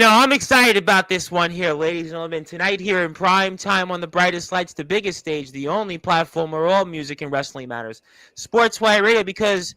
I'm excited about this one here, ladies and gentlemen. Tonight here in prime time on the brightest lights, the biggest stage, the only platform where all music and wrestling matters. Sportswire Radio, because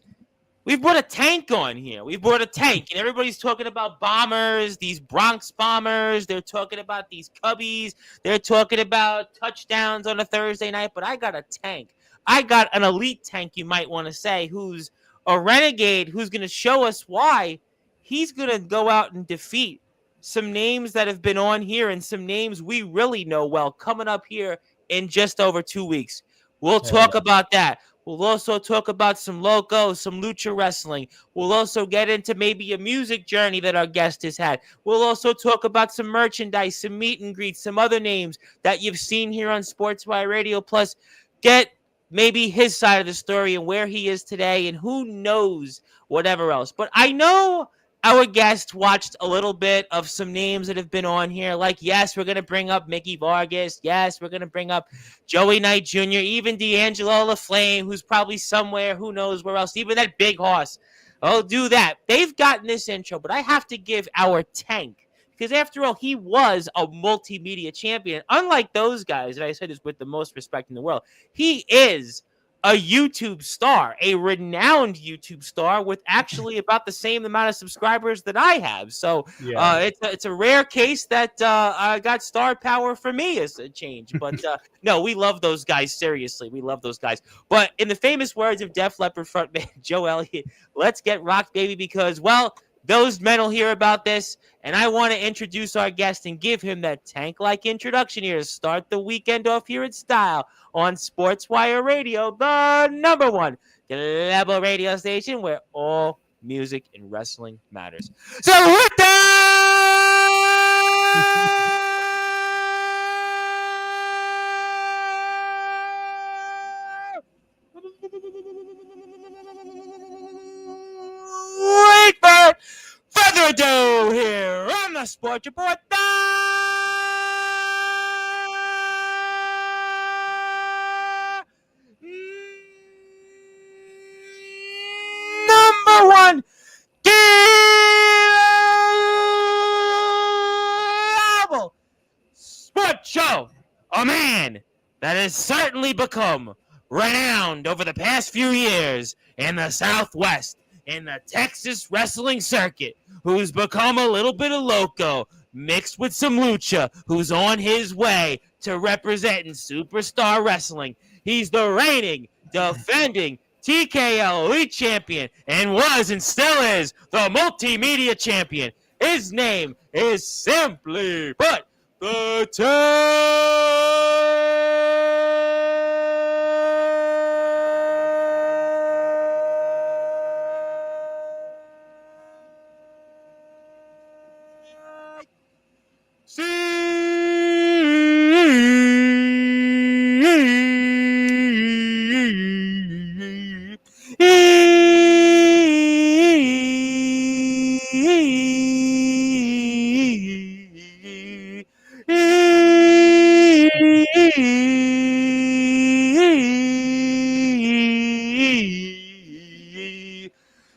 we've brought a tank on here. We've brought a tank, and everybody's talking about bombers, these Bronx bombers. They're talking about these Cubbies. They're talking about touchdowns on a Thursday night, but I got a tank. I got an elite tank, you might want to say, who's a renegade, who's going to show us why he's going to go out and defeat some names that have been on here and some names we really know well coming up here in just over 2 weeks. We'll talk about that. We'll also talk about some loco, some lucha wrestling. We'll also get into maybe a music journey that our guest has had. We'll also talk about some merchandise, some meet and greets, some other names that you've seen here on Sportswire Radio. Plus, get maybe his side of the story and where he is today and who knows whatever else. But I know our guest watched a little bit of some names that have been on here. Like, yes, we're going to bring up Mickey Vargas. Yes, we're going to bring up Joey Knight Jr., even D'Angelo LaFlame, who's probably somewhere, who knows where else, even that big horse. I'll do that. They've gotten this intro, but I have to give our tank, because after all, he was a multimedia champion. Unlike those guys, and I said this with the most respect in the world, he is a YouTube star, a renowned YouTube star with actually about the same amount of subscribers that I have. So it's a rare case that I got star power for me as a change. But no, we love those guys. Seriously, we love those guys. But in the famous words of Def Leppard frontman Joe Elliott, let's get rocked, baby, because, well, those men will hear about this, and I want to introduce our guest and give him that tank-like introduction here to start the weekend off here in style on Sportswire Radio, the number one global radio station where all music and wrestling matters. So with that, wait for further ado here on the Sports Report. Number one global sports show. A man that has certainly become renowned over the past few years in the Southwest, in the Texas wrestling circuit, who's become a little bit of loco mixed with some lucha, who's on his way to representing superstar wrestling. He's the reigning, defending TKO Elite Champion and was and still is the multimedia champion. His name is simply put the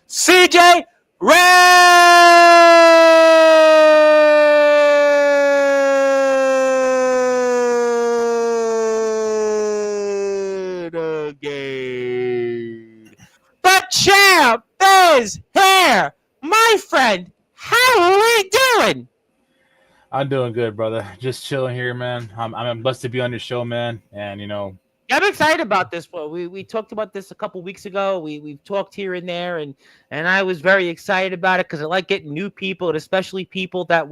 CJ Renegade. The champ is here. My friend, how are we doing? I'm doing good, brother. Just chilling here, man. I'm blessed to be on your show, man. And I'm excited about this. Well, we talked about this a couple weeks ago. We've talked here and there, and I was very excited about it because I like getting new people, and especially people that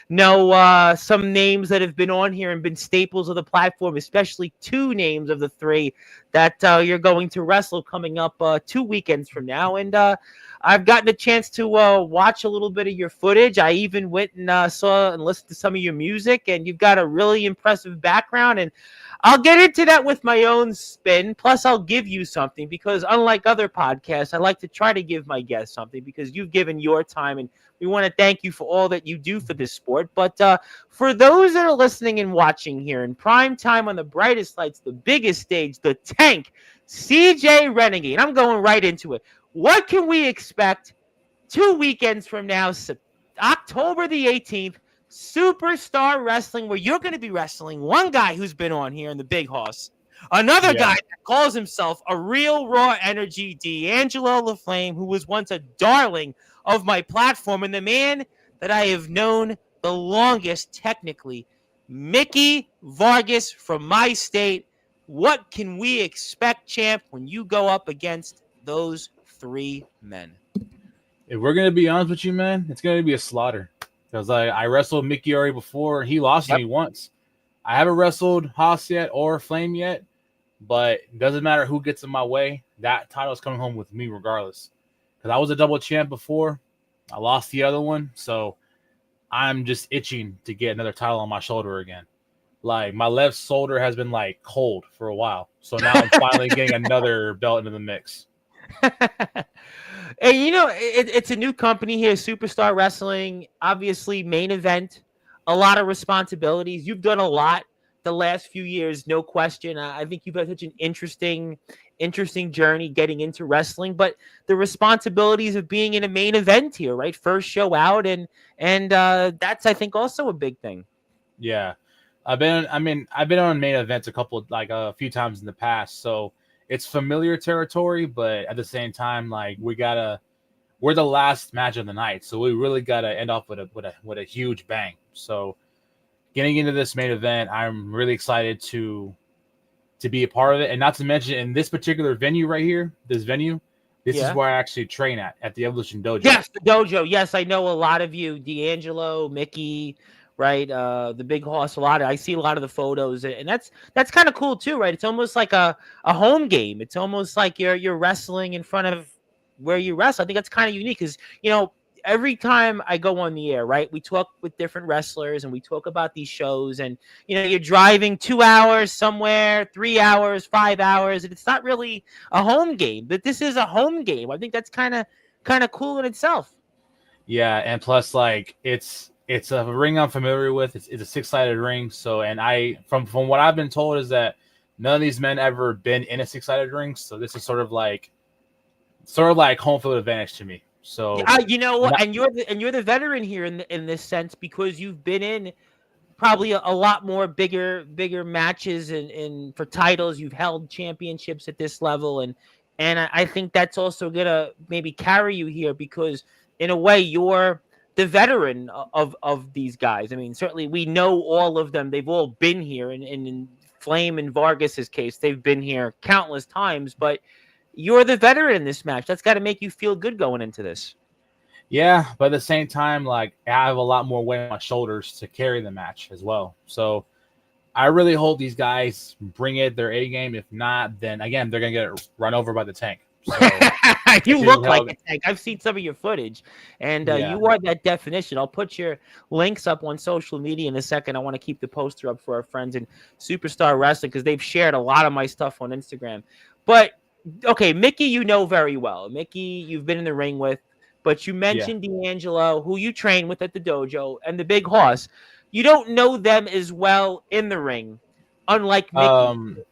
know some names that have been on here and been staples of the platform. Especially two names of the three that you're going to wrestle coming up 2 weekends from now, and I've gotten a chance to watch a little bit of your footage. I even went and saw and listened to some of your music, and you've got a really impressive background, and I'll get into that with my own spin. Plus, I'll give you something because unlike other podcasts, I like to try to give my guests something because you've given your time, and we want to thank you for all that you do for this sport. But for those that are listening and watching here in prime time on the brightest lights, the biggest stage, the tank, CJ Renegade, I'm going right into it. What can we expect 2 weekends from now, October the 18th, Superstar Wrestling, where you're going to be wrestling one guy who's been on here in the Big Hoss, another Yeah. guy that calls himself a real raw energy, D'Angelo LaFlame, who was once a darling of my platform, and the man that I have known the longest, technically, Mickey Vargas from my state. What can we expect, champ, when you go up against those three men? If we're gonna be honest with you, man, it's gonna be a slaughter. Because I wrestled Mickey already before. He lost to Yep. me once. I haven't wrestled Haas yet or Flame yet, but it doesn't matter who gets in my way. That title is coming home with me regardless. Because I was a double champ before. I lost the other one, so I'm just itching to get another title on my shoulder again. Like my left shoulder has been like cold for a while, so now I'm finally getting another belt into the mix. And it's a new company here, Superstar Wrestling. Obviously, main event, a lot of responsibilities. You've done a lot the last few years, no question. I think you've had such an interesting journey getting into wrestling. But the responsibilities of being in a main event here, right? First show out, and that's I think also a big thing. Yeah, I've been on main events a few times in the past, so it's familiar territory. But at the same time, like we're the last match of the night, so we really gotta end off with a huge bang. So getting into this main event, I'm really excited to be a part of it, and not to mention in this particular venue right here, this is where I actually train at the Evolution Dojo. Yes, the dojo. Yes, I know a lot of you, D'Angelo, Mickey, right? The Big Hoss. I see a lot of the photos, and that's kind of cool too, right? It's almost like a home game. It's almost like you're wrestling in front of where you wrestle. I think that's kind of unique because every time I go on the air, right, we talk with different wrestlers and we talk about these shows, and you're driving 2 hours somewhere, 3 hours, 5 hours, and it's not really a home game. But this is a home game. I think that's kind of cool in itself. Yeah, and plus like it's a ring I'm familiar with. It's a six-sided ring. So, and I from what I've been told is that none of these men ever been in a six-sided ring. So this is sort of like home field advantage to me. So you know what? And you're the veteran here in this sense because you've been in probably a lot more bigger matches and for titles. You've held championships at this level, and I think that's also gonna maybe carry you here because in a way you're the veteran of these guys. I mean, certainly we know all of them. They've all been here, and in Flame and Vargas's case, they've been here countless times. But you're the veteran in this match. That's got to make you feel good going into this. Yeah, but at the same time, like I have a lot more weight on my shoulders to carry the match as well. So I really hope these guys bring it their A game. If not, then again they're gonna get run over by the tank. So you look like a tank. I've seen some of your footage, and you are that definition. I'll put your links up on social media in a second. I want to keep the poster up for our friends in Superstar Wrestling because they've shared a lot of my stuff on Instagram. But okay, Mickey, you know very well. Mickey, you've been in the ring with, but you mentioned D'Angelo, who you train with at the dojo, and the Big Hoss. You don't know them as well in the ring, unlike Mickey.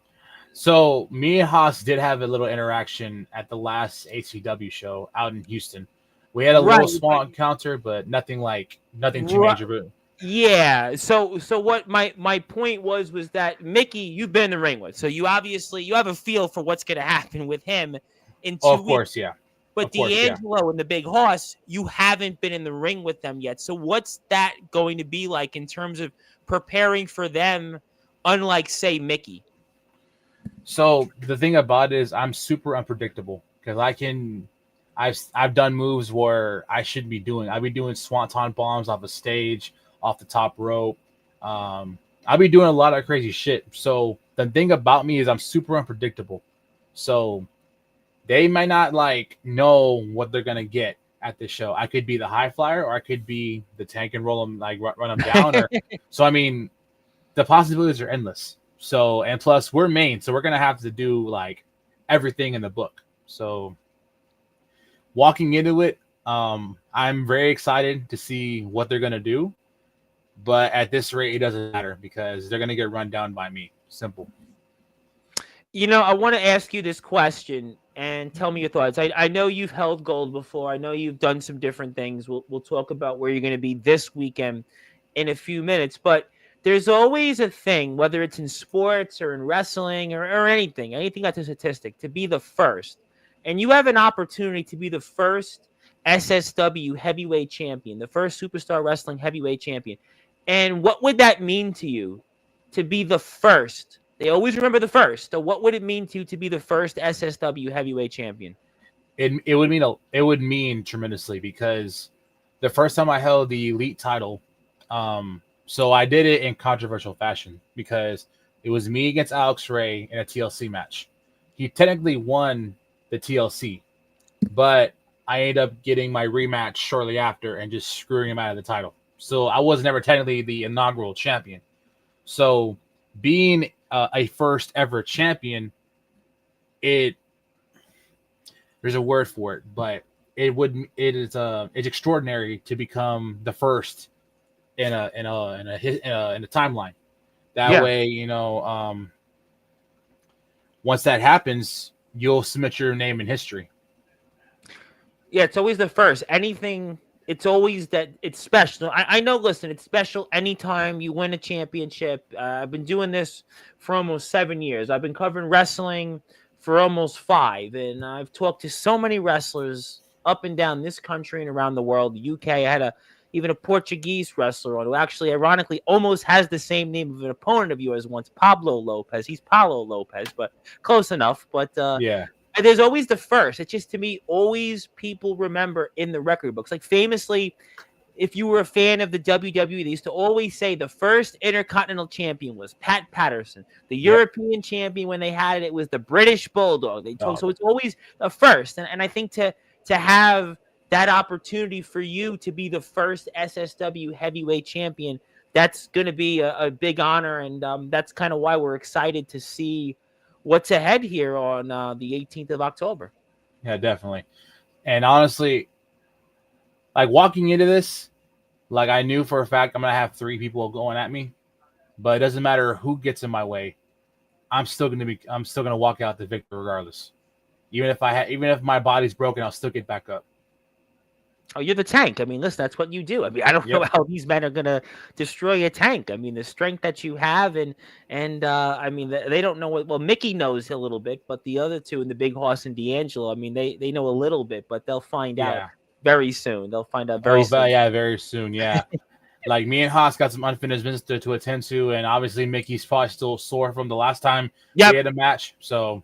So me and Haas did have a little interaction at the last HCW show out in Houston. We had a little small encounter, but nothing too major. But yeah. So what my point was that Mickey, you've been in the ring with, so you obviously you have a feel for what's going to happen with him in 2 weeks. Of course, yeah. But D'Angelo and the Big Hoss, you haven't been in the ring with them yet. So what's that going to be like in terms of preparing for them, unlike say Mickey? So the thing about it is I'm super unpredictable because I've done moves where I shouldn't be doing. I'll be doing swanton bombs off a stage, off the top rope. I'll be doing a lot of crazy shit. So the thing about me is I'm super unpredictable. So they might not know what they're gonna get at this show. I could be the high flyer, or I could be the tank and roll them, run them down. So I mean, the possibilities are endless. So, and plus we're main, so we're going to have to do everything in the book. So walking into it, I'm very excited to see what they're going to do, but at this rate, it doesn't matter because they're going to get run down by me. Simple. I want to ask you this question. and tell me your thoughts. I know you've held gold before. I know you've done some different things. We'll talk about where you're going to be this weekend in a few minutes. But there's always a thing, whether it's in sports or in wrestling or anything that's a statistic, to be the first. And you have an opportunity to be the first SSW heavyweight champion, the first superstar wrestling heavyweight champion. And what would that mean to you to be the first? They always remember the first. So what would it mean to you to be the first SSW heavyweight champion? It would mean tremendously, because the first time I held the elite title, so I did it in controversial fashion because it was me against Alex Ray in a TLC match. He technically won the TLC, but I ended up getting my rematch shortly after and just screwing him out of the title. So I was never technically the inaugural champion. So being a first ever champion, there's a word for it, but it's extraordinary to become the first in a timeline. That way, once that happens, you'll submit your name in history. Yeah, it's always the first. Anything, it's always that it's special. I know, listen, it's special anytime you win a championship. I've been doing this for almost 7 years. I've been covering wrestling for almost 5. And I've talked to so many wrestlers up and down this country and around the world. The UK, I had even a Portuguese wrestler on who actually, ironically, almost has the same name of an opponent of yours once, Pablo Lopez. He's Paulo Lopez, but close enough. But yeah. There's always the first. It's just, to me, always people remember in the record books. Like, famously, if you were a fan of the WWE, they used to always say the first Intercontinental Champion was Pat Patterson. The European champion, when they had it, was the British Bulldog. So it's always the first. And I think to have that opportunity for you to be the first SSW heavyweight champion, that's going to be a big honor. And that's kind of why we're excited to see what's ahead here on the 18th of October. Yeah, definitely. And honestly, like walking into this, like I knew for a fact I'm going to have 3 people going at me, but it doesn't matter who gets in my way. I'm still going to walk out the victor regardless. Even if my body's broken, I'll still get back up. Oh, you're the tank. I mean, listen, that's what you do. I mean, I don't know how these men are going to destroy a tank. I mean, the strength that you have, and I mean, they don't know what. Well, Mickey knows a little bit, but the other two, and the Big Horse and D'Angelo, I mean, they know a little bit, but they'll find out very soon. They'll find out very soon. Yeah, very soon. Yeah. Like me and Haas got some unfinished business to attend to, and obviously Mickey's probably still sore from the last time we had a match. So.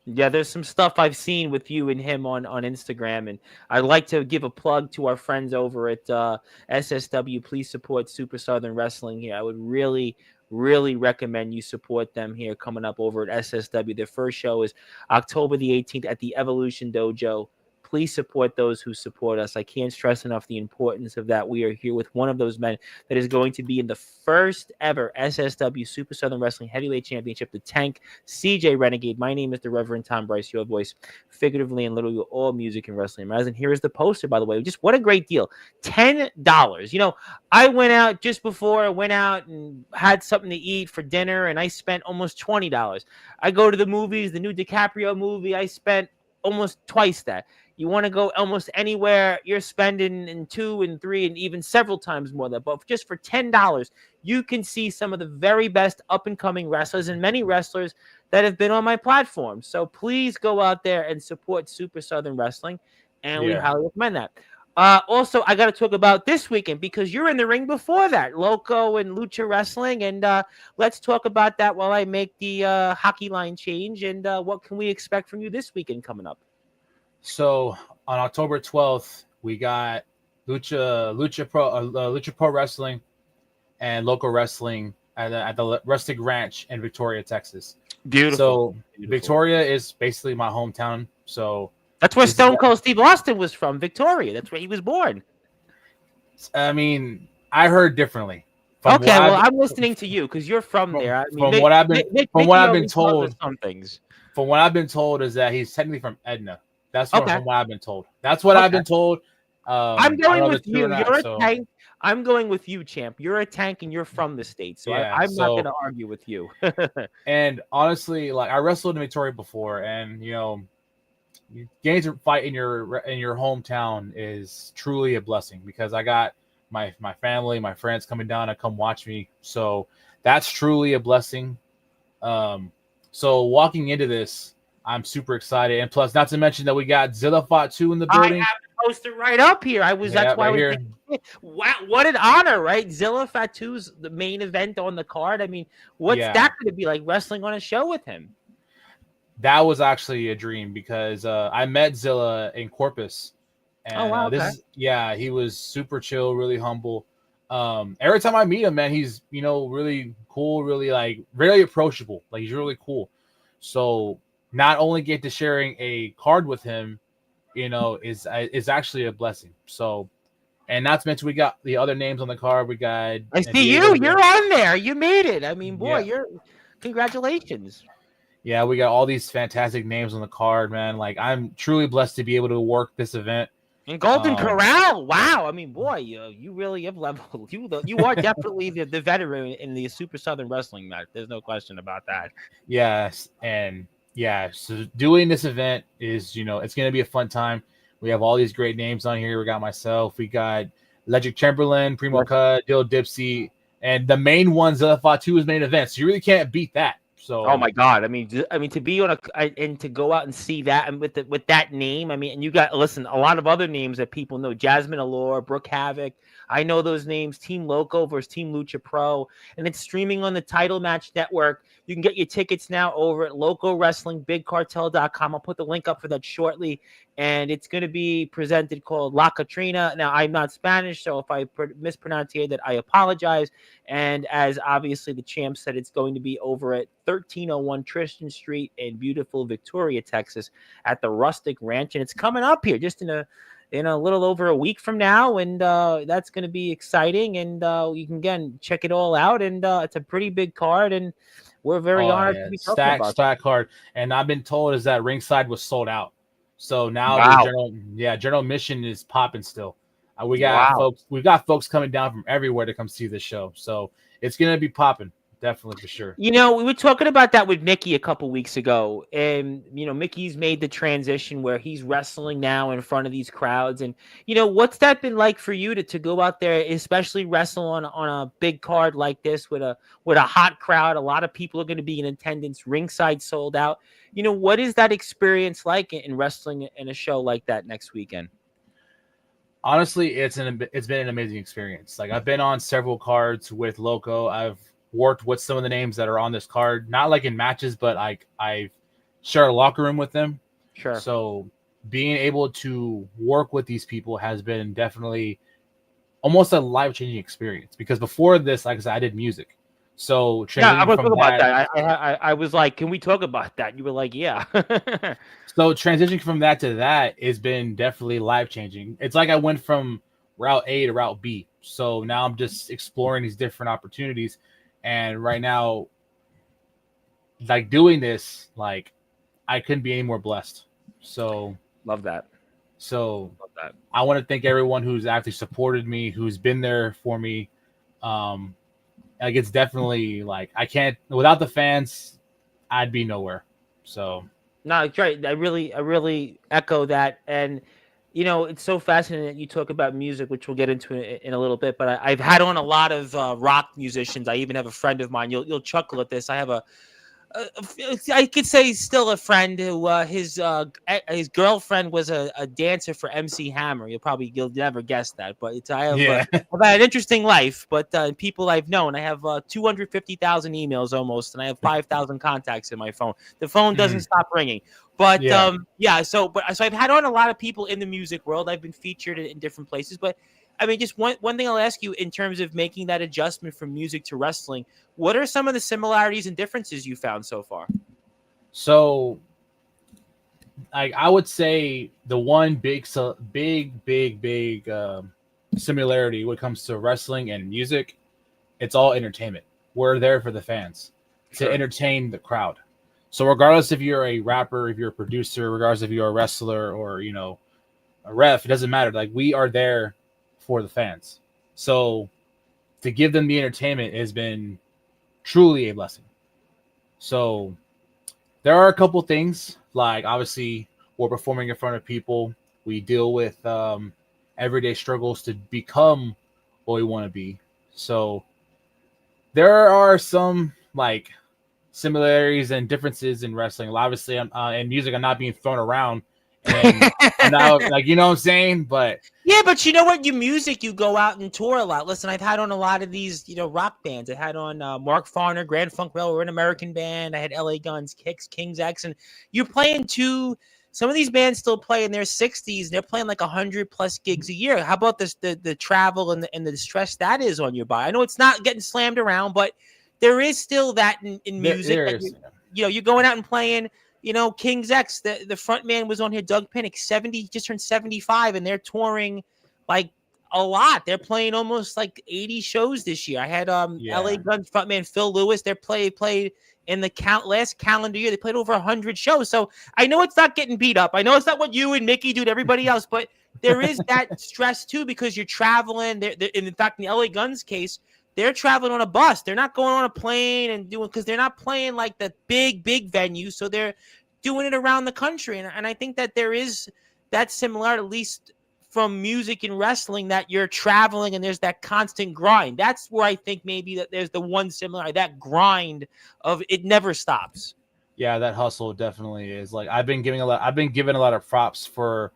Yeah, there's some stuff I've seen with you and him on Instagram, and I'd like to give a plug to our friends over at SSW. Please support Super Southern Wrestling here. I would really recommend you support them here coming up over at SSW. Their first show is October the 18th at the Evolution Dojo. Please support those who support us. I can't stress enough the importance of that. We are here with one of those men that is going to be in the first ever SSW Super Southern Wrestling Heavyweight Championship, the Tank, CJ Renegade. My name is the Reverend Tom Bryce, your voice, figuratively and literally, all music and wrestling. And here is the poster, by the way. Just what a great deal. $10. You know, I went out just before. I went out and had something to eat for dinner, and I spent almost $20. I go to the movies, the new DiCaprio movie, I spent almost twice that. You want to go almost anywhere, you're spending in 2 and 3 and even several times more than that. But just for $10, you can see some of the very best up-and-coming wrestlers and many wrestlers that have been on my platform. So please go out there and support Super Southern Wrestling, and we highly recommend that. Also, I got to talk about this weekend because you're in the ring before that, Loco and Lucha Wrestling, and let's talk about that while I make the hockey line change. And what can we expect from you this weekend coming up? So on October 12th, we got Lucha Pro Wrestling and Local Wrestling at the Rustic Ranch in Victoria, Texas. Beautiful. So Victoria is basically my hometown. So that's where Stone Cold Steve Austin was from, Victoria. That's where he was born. I mean, I heard differently. Okay, well, I'm listening to you because you're from there. I mean, from what I've been told, some things. From what I've been told is that he's technically from Edna. That's from what I've been told. That's what I've been told. I'm going with you. You're a tank. I'm going with you, champ. You're a tank, and you're from the States, so I'm not going to argue with you. And honestly, like I wrestled in Victoria before, and getting to fight in your hometown is truly a blessing because I got my family, my friends coming down to come watch me. So that's truly a blessing. So walking into this, I'm super excited, and plus, not to mention that we got Zilla Fought 2 in the I building. have the poster right up here. Yeah, That's why I right was here. thinking, wow, what an honor, right? Zilla Fatu's the main event on the card. I mean, what's Yeah, that going to be like wrestling on a show with him? that was actually a dream because I met Zilla in Corpus, Oh and wow, okay. he was super chill, really humble. Every time I meet him, man, he's really cool, really like very approachable. Like he's really cool. So not only get to sharing a card with him, is actually a blessing. So, and not to mention we got the other names on the card. We got I see Diego. you. You're on there. You made it. I mean, boy, Yeah, you're congratulations. yeah, we got all these fantastic names on the card, man. Like I'm truly blessed to be able to work this event. And Golden Um, Corral. Wow. I mean, boy, you really have leveled. You are definitely the veteran in the Super Southern Wrestling match. There's no question about that. yes, and yeah, so doing this event is, it's gonna be a fun time. We have all these great names on here. We got myself, we got Ledric Chamberlain, Primo Yes. Cut, Dill Dipsy, and the main one, Zilla Fought 2 is main event. So you really can't beat that. Oh So my God! I mean, to be on and to go out and see that and with that name, I mean, and you got listen, a lot of other names that people know: Jasmine Allure, Brooke Havoc. I know those names. Team Loco versus Team Lucha Pro, and it's streaming on the Title Match Network. You can get your tickets now over at LocoWrestlingBigCartel.com. I'll put the link up for that shortly, and it's going to be presented called La Catrina. Now, I'm not Spanish, so if I mispronounce here, that I apologize. And as obviously the champ said, it's going to be over at 1301 Tristan Street in beautiful Victoria, Texas, at the Rustic Ranch, and it's coming up here just in a little over a week from now, and that's going to be exciting. And you can again check it all out, and it's a pretty big card, and we're very oh honored yeah, to be talking stack about stack card. And I've been told is that ringside was sold out. So it. now the Wow, general mission is popping still. wow. We've got folks coming down from everywhere to come see this show. So it's gonna be popping, definitely for sure. You know, we were talking about that with Mickey a couple weeks ago, and Mickey's made the transition where he's wrestling now in front of these crowds. And what's that been like for you to go out there, especially wrestle on a big card like this with a hot crowd? A lot of people are going to be in attendance, ringside sold out. What is that experience like in wrestling in a show like that next weekend? Honestly, it's been an amazing experience. Like I've been on several cards with Loco. I've worked with some of the names that are on this card, not like in matches, but like I've shared a locker room with them. Sure. So being able to work with these people has been definitely almost a life-changing experience because before this, like I said, I did music. So Yeah, I transitioning want to from talk about that, that. I was like, can we talk about that? You were like, yeah. to that has been definitely life-changing. It's like I went from route A to route B. So now I'm just exploring these different opportunities. And right now, like doing this, like I couldn't be any more blessed. So Love that. so Love that. I want to thank everyone who's actually supported me, who's been there for me. Um, like it's definitely like I can't without the fans, I'd be nowhere. So No, it's right. I really echo that. And it's so fascinating that you talk about music, which we'll get into in a little bit. But I've had on a lot of rock musicians. I even have a friend of mine. You'll chuckle at this. I have I could say still a friend who his girlfriend was a dancer for MC Hammer. You'll never guess that, but yeah, I've had an interesting life. But people I've known, I have 250,000 emails almost, and I have 5,000 contacts in my phone. The phone doesn't stop ringing. But yeah. yeah, so I've had on a lot of people in the music world. I've been featured in different places, but I mean, just one thing I'll ask you in terms of making that adjustment from music to wrestling. What are some of the similarities and differences you found so far? So I would say the one big similarity when it comes to wrestling and music, it's all entertainment. We're there for the fans to Sure. entertain the crowd. So regardless if you're a rapper, if you're a producer, regardless if you're a wrestler or a ref, it doesn't matter. Like we are there for the fans. So to give them the entertainment has been truly a blessing. So there are a couple things like obviously we're performing in front of people. We deal with everyday struggles to become what we want to be. So there are some like similarities and differences in wrestling. Obviously, in music, I'm not being thrown around, and I'm not like, you know what I'm saying. But yeah, but you know what? Your music, you go out and tour a lot. Listen, I've had on a lot of these, rock bands. I had on Mark Farner, Grand Funk Railroad, we're an American band. I had LA Guns, Kicks, King's X, and you're playing two. Some of these bands still play in their 60s. They're playing like 100+ gigs a year. How about this? The travel and the stress that is on your body. I know it's not getting slammed around, but there is still that in music. there That is. you're going out and playing. King's X, the front man was on here, Doug Pinnick, 70, just turned 75, and they're touring like a lot. They're playing almost like 80 shows this year. I had LA Guns frontman Phil Lewis. They played in the last calendar year. They played over 100 shows. So I know it's not getting beat up. I know it's not what you and Mickey do to everybody else, but there is that stress too because you're traveling. In fact, in the LA Guns case, they're traveling on a bus. They're not going on a plane and doing, because they're not playing like the big venue. So they're doing it around the country. And I think that there is that similar, at least from music and wrestling, that you're traveling and there's that constant grind. That's where I think maybe that there's the one similar, that grind of it never stops. Yeah, that hustle definitely is. Like I've been given a lot of props for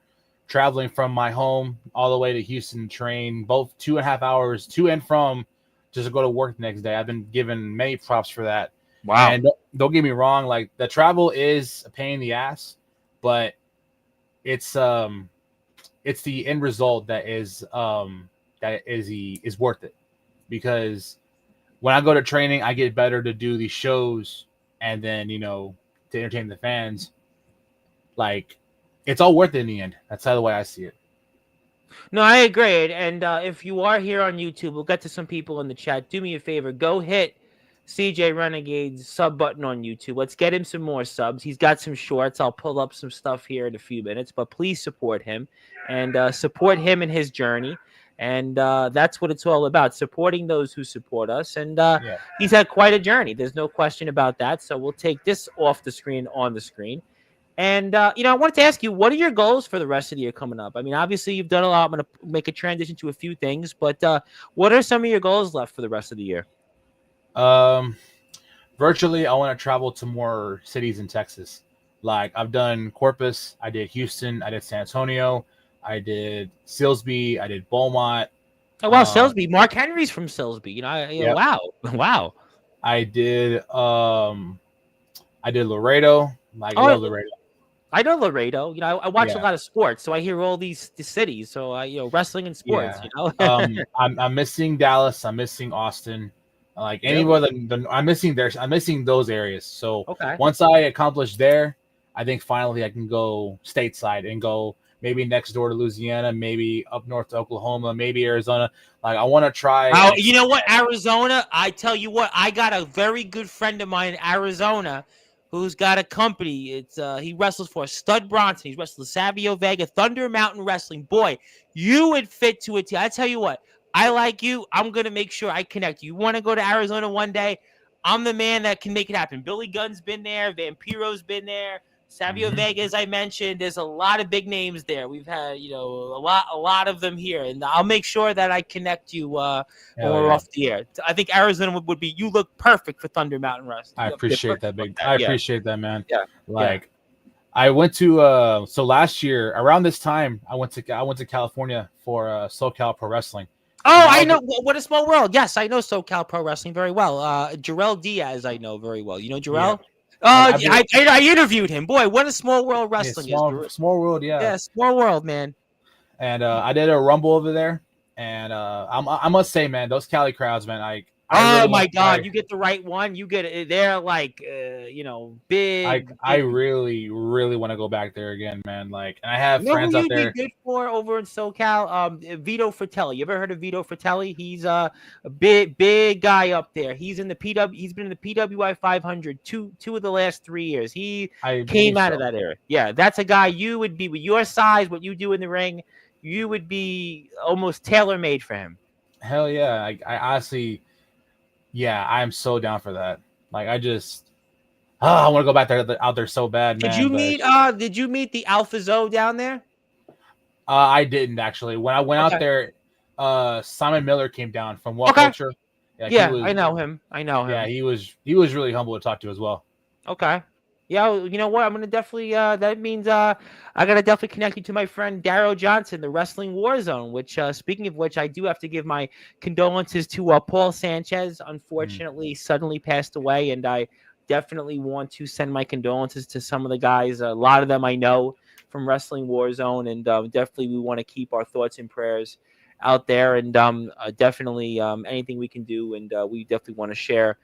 traveling from my home all the way to Houston, train both 2.5 hours to and from, just to go to work the next day. I've been given many props for that. Wow. And don't get me wrong, like the travel is a pain in the ass, but it's the end result that is worth it. Because when I go to training, I get better to do these shows and then, to entertain the fans. Like it's all worth it in the end. That's the way I see it. No, I agree. And if you are here on YouTube, we'll get to some people in the chat. Do me a favor. Go hit CJ Renegade's sub button on YouTube. Let's get him some more subs. He's got some shorts. I'll pull up some stuff here in a few minutes. But please support him and support him in his journey. And that's what it's all about, supporting those who support us. And he's had quite a journey. There's no question about that. So we'll take this off the screen, on the screen. And, I wanted to ask you, what are your goals for the rest of the year coming up? I mean, obviously, you've done a lot. I'm going to make a transition to a few things. But what are some of your goals left for the rest of the year? Virtually, I want to travel to more cities in Texas. Like, I've done Corpus, I did Houston, I did San Antonio, I did Silsbee, I did Beaumont. Oh, wow, Silsbee. Mark Henry's from Silsbee. Yep. Wow. I did Laredo. Like, I love Laredo. I know Laredo. I watch a lot of sports, so I hear all the cities. So wrestling and sports. Yeah. I'm missing Dallas. I'm missing Austin. Like anywhere, I'm missing those areas. So once I accomplish there, I think finally I can go stateside and go maybe next door to Louisiana, maybe up north to Oklahoma, maybe Arizona. Like I want to try. Oh, you know what, Arizona? I tell you what, I got a very good friend of mine in Arizona who's got a company. It's he wrestles for Stud Bronson. He's wrestled Savio Vega, Thunder Mountain Wrestling. Boy, you would fit to a team. I tell you what, I like you. I'm gonna make sure I connect you. You want to go to Arizona one day? I'm the man that can make it happen. Billy Gunn's been there. Vampiro's been there. Savio Vega, as I mentioned, there's a lot of big names there. We've had, a lot of them here, and I'll make sure that I connect you when we're off the air. I think Arizona would be. You look perfect for Thunder Mountain Wrestling. I appreciate that, big. I appreciate that, man. Yeah. I went to so last year around this time, I went to California for SoCal Pro Wrestling. Oh, I know. What a small world. Yes, I know SoCal Pro Wrestling very well. Jarrell Diaz, I know very well. You know Jarrell? Yeah. I interviewed him. Boy, what a small world wrestling is. Small world, yeah. Yeah, small world, man. And I did a Rumble over there, and I must say, man, those Cali crowds, man, my God, you get the right one. You get it. They're like, big. I really, really want to go back there again, man. Like, and I have friends who up there. You'd be good for over in SoCal. Vito Fratelli. You ever heard of Vito Fratelli? He's a big guy up there. He's in the PW. He's been in the PWI 500 two of the last 3 years. He came out of that era. Yeah, that's a guy you would be, with your size, what you do in the ring. You would be almost tailor made for him. Hell yeah! I honestly. Yeah, I'm so down for that. Like, I want to go back there out there so bad, Did man. you But meet Did you meet the Alpha Zoe down there? I didn't actually. When I went out Okay. there, Simon Miller came down from What Okay. Culture. Yeah, he Yeah, was. I know him. I know Yeah, him. he was really humble to talk to as well. Okay. Yeah, you know what? I'm gonna definitely. That means I gotta definitely connect you to my friend Darrow Johnson, the Wrestling War Zone. Which, speaking of which, I do have to give my condolences to Paul Sanchez. Mm. Unfortunately, suddenly passed away, and I definitely want to send my condolences to some of the guys. A lot of them I know from Wrestling War Zone, and definitely we want to keep our thoughts and prayers out there, and definitely anything we can do, and we definitely want to share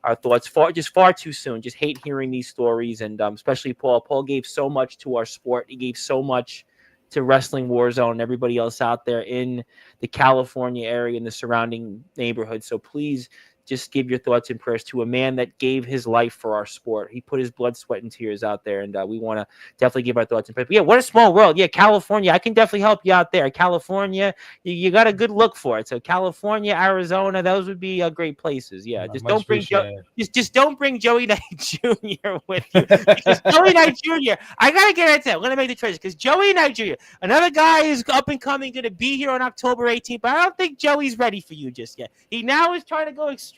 our thoughts far too soon. Just hate hearing these stories, and especially Paul. Paul gave so much to our sport. He gave so much to Wrestling Warzone and everybody else out there in the California area and the surrounding neighborhood. So please just give your thoughts and prayers to a man that gave his life for our sport. He put his blood, sweat, and tears out there, and we want to definitely give our thoughts and prayers. But yeah, what a small world. Yeah, California. I can definitely help you out there. California, you got a good look for it. So California, Arizona, those would be great places. Yeah, just Much don't bring appreciated. just don't bring Joey Knight Jr. with you, because Joey Knight Jr. I gotta get into that. I'm gonna make the transition because Joey Knight Jr. Another guy is up and coming, gonna be here on October 18th. But I don't think Joey's ready for you just yet. He now is trying to go extreme.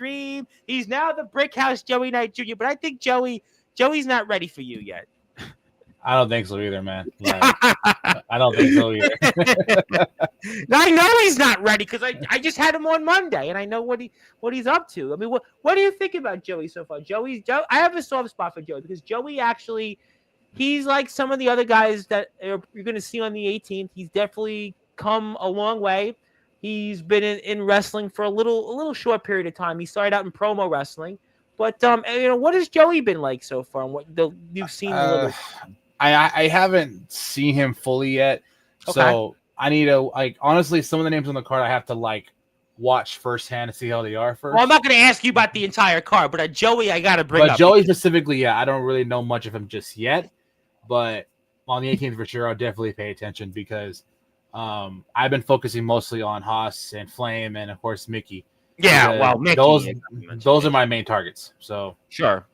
He's now the Brick House Joey Knight Jr. But I think Joey's not ready for you yet. I don't think so either, man. Like, I don't think so either. Now, I know he's not ready because I just had him on Monday and I know what he's up to. I mean, what do you think about Joey so far? I have a soft spot for Joey because Joey actually, he's like some of the other guys that you're going to see on the 18th. He's definitely come a long way. He's been in wrestling for a little short period of time. He started out in promo wrestling, but what has Joey been like so far? And you've seen a little. I haven't seen him fully yet, Okay. so I need to honestly some of the names on the card I have to watch firsthand to see how they are first. Well, I'm not going to ask you about the entire card, but Joey, I got to bring up. But Joey specifically, yeah, I don't really know much of him just yet, but on the 18th for sure, I'll definitely pay attention because I've been focusing mostly on Haas and Flame and of course Mickey. Yeah, well, Mickey. Those are my main targets. So sure.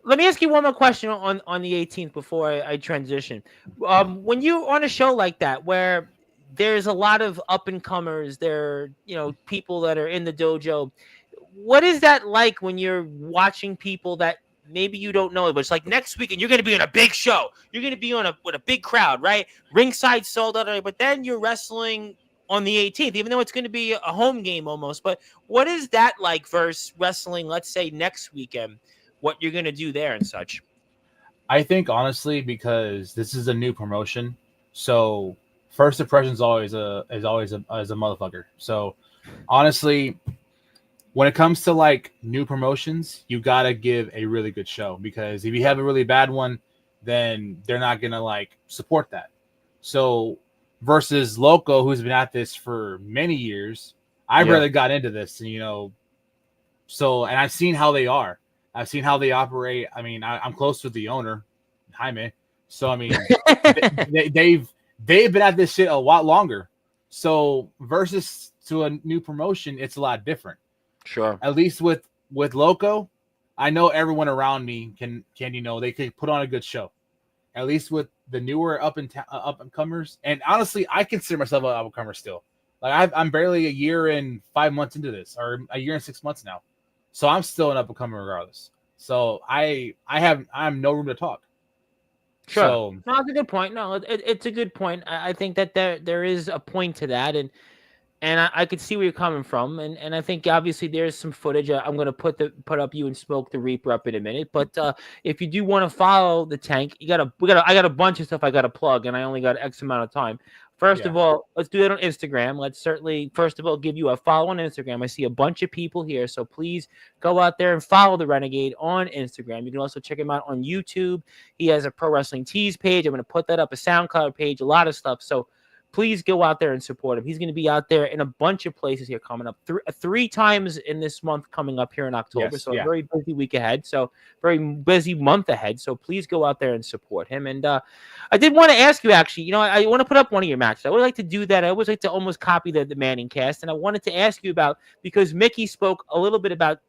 Let me ask you one more question on the 18th before I transition. When you're on a show like that where there's a lot of up and comers, people that are in the dojo, what is that like when you're watching people that maybe you don't know, but it's like next week and you're going to be on a big show. You're going to be with a big crowd, right? Ringside sold out, but then you're wrestling on the 18th, even though it's going to be a home game almost. But what is that like versus wrestling, let's say next weekend? What you're going to do there and such? I think honestly, because this is a new promotion, so first impression is always a motherfucker. So honestly, when it comes to new promotions, you got to give a really good show because if you have a really bad one, then they're not going to support that. So versus Loco, who's been at this for many years, I really got into this, and so I've seen how they are. I've seen how they operate. I mean, I'm close with the owner, Jaime. So I mean, they've been at this shit a lot longer. So versus to a new promotion, it's a lot different. Sure. At least with Loco, I know everyone around me can they can put on a good show. At least with the newer up and comers, and honestly, I consider myself an up and comer still. I'm barely a year and 5 months into this, or a year and 6 months now. So I'm still an up and comer regardless. So I have no room to talk. Sure. So, no, it's a good point. No, it's a good point. I think that there is a point to that, and I could see where you're coming from, and I think obviously there's some footage. I'm going to put up you and Smoke the Reaper up in a minute, but if you do want to follow the tank, I got a bunch of stuff I got to plug, and I only got X amount of time. First of all, let's do that on Instagram. Let's certainly, first of all, give you a follow on Instagram. I see a bunch of people here, so please go out there and follow the Renegade on Instagram. You can also check him out on YouTube. He has a Pro Wrestling Tees page. I'm going to put that up, a SoundCloud page, a lot of stuff. So please go out there and support him. He's going to be out there in a bunch of places here coming up. Three times in this month coming up here in October. A very busy week ahead. So very busy month ahead. So please go out there and support him. And I did want to ask you, actually, I want to put up one of your matches. I would like to do that. I always like to almost copy the Manning cast. And I wanted to ask you about, because Mickey spoke a little bit about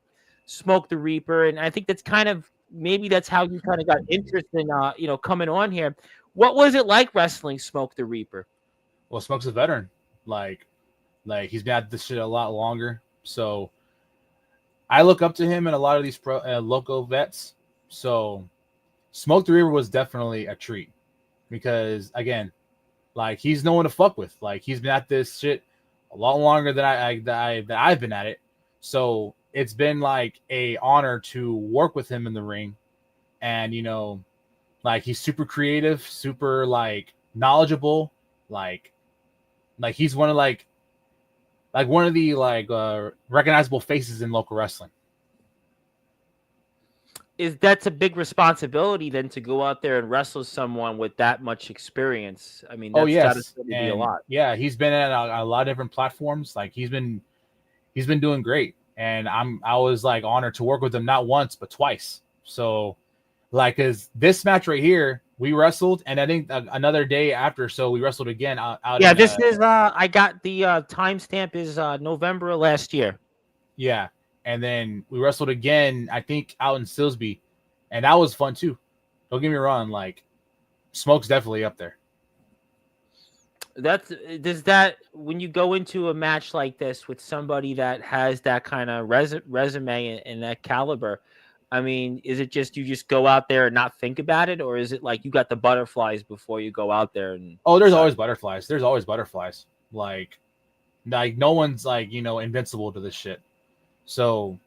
Smoke the Reaper. And I think that's kind of maybe that's how you kind of got interest in coming on here. What was it like wrestling Smoke the Reaper? Well, Smoke's a veteran. Like he's been at this shit a lot longer. So I look up to him and a lot of these local vets. So Smoke the Reaper was definitely a treat because again, like he's no one to fuck with. Like he's been at this shit a lot longer than I've been at it. So it's been like a honor to work with him in the ring, and like he's super creative, super like knowledgeable, like he's one of one of the recognizable faces in local wrestling. That's a big responsibility then to go out there and wrestle someone with that much experience. I mean, that's got to be a lot. Yeah, he's been at a lot of different platforms. Like he's been doing great, and I was like honored to work with him not once but twice. So like, cause this match right here, we wrestled, and I think another day after, so we wrestled again out. Yeah, this is I got the timestamp is November of last year. Yeah, and then we wrestled again, I think out in Silsby, and that was fun too. Don't get me wrong, like Smoke's definitely up there. Does that when you go into a match like this with somebody that has that kind of resume and that caliber, I mean, is it just you just go out there and not think about it, or is it like you got the butterflies before you go out there? And there's always butterflies. There's always butterflies. Like no one's like invincible to this shit. So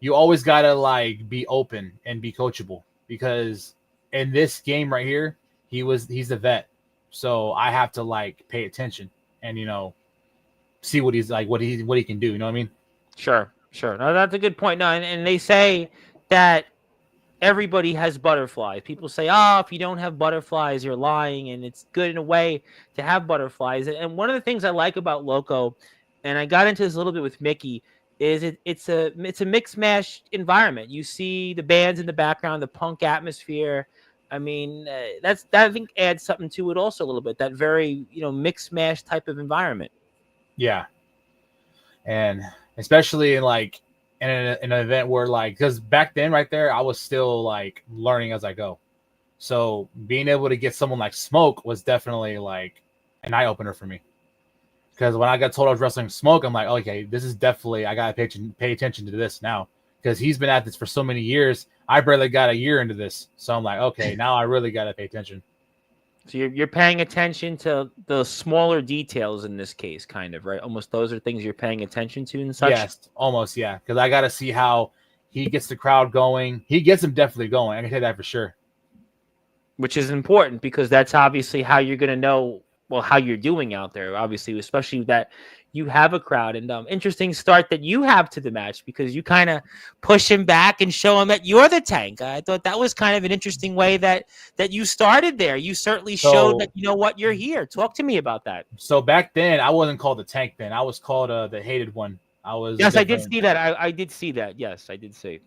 you always gotta like be open and be coachable, because in this game right here, he's the vet. So I have to like pay attention and see what he's like, what he can do. You know what I mean? Sure. No, that's a good point. No, and they say that everybody has butterflies. People say, "Oh, if you don't have butterflies, you're lying," and it's good in a way to have butterflies. And one of the things I like about Loco, and I got into this a little bit with Mickey, is it's a mixed mash environment. You see the bands in the background, the punk atmosphere. I mean, that I think adds something to it also a little bit. That very mixed mash type of environment. Yeah, and especially in an event where because back then right there I was still like learning as I go. So being able to get someone like Smoke was definitely like an eye opener for me. Because when I got told I was wrestling Smoke, I'm like, okay, this is definitely I gotta pay attention to this now, because he's been at this for so many years. I barely got a year into this, so I'm like, okay, now I really gotta pay attention. So you're paying attention to the smaller details in this case, kind of, right? Almost those are things you're paying attention to and such. Yes, almost, yeah. Because I gotta see how he gets the crowd going. He gets them definitely going. I can tell that for sure. Which is important, because that's obviously how you're gonna know how you're doing out there, obviously, especially that you have a crowd. And interesting start that you have to the match, because you kind of push him back and show him that you're the tank. I thought that was kind of an interesting way that you started there. You certainly showed that you're here. Talk to me about that. So back then, I wasn't called the tank. Then I was called the hated one. Yes, I did see that. I did see that. Yes, I did see.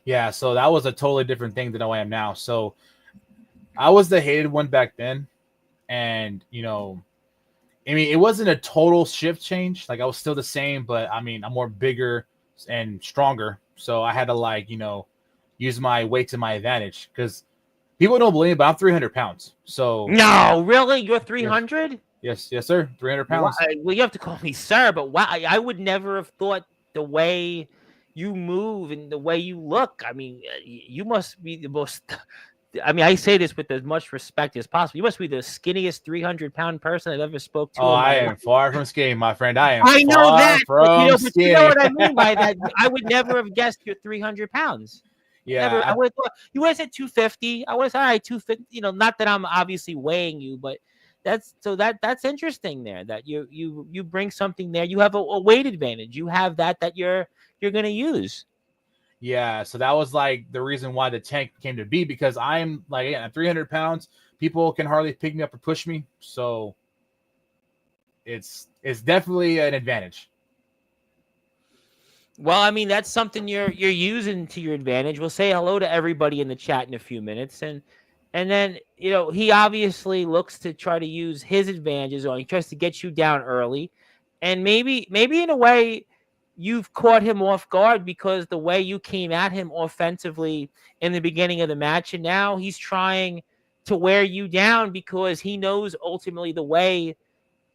Yeah, so that was a totally different thing than I am now. So I was the hated one back then. And, I mean, it wasn't a total shift change. Like I was still the same, but I mean, I'm more bigger and stronger. So I had to use my weight to my advantage, because people don't believe me, but I'm 300 pounds. So no, really? You're 300? Yes, sir. 300 pounds. Well, you have to call me sir, but wow, I would never have thought the way you move and the way you look. I mean, you must be the most... I mean, I say this with as much respect as possible. You must be the skinniest 300-pound person I've ever spoke to. Oh, I am far from skinny, my friend. I know far that, from skinny. You know what I mean by that. I would never have guessed you're 300 pounds. Yeah, never, I would have thought, you would have said 250. I was all right, 250. Not that I'm obviously weighing you, but that's interesting there. That you bring something there. You have a weight advantage. You have that you're going to use. Yeah, so that was like the reason why the tank came to be, because I'm at 300 pounds. People can hardly pick me up or push me, so it's definitely an advantage. Well, I mean, that's something you're using to your advantage. We'll say hello to everybody in the chat in a few minutes, and then he obviously looks to try to use his advantages, or he tries to get you down early, and maybe in a way, you've caught him off guard because the way you came at him offensively in the beginning of the match, and now he's trying to wear you down because he knows ultimately the way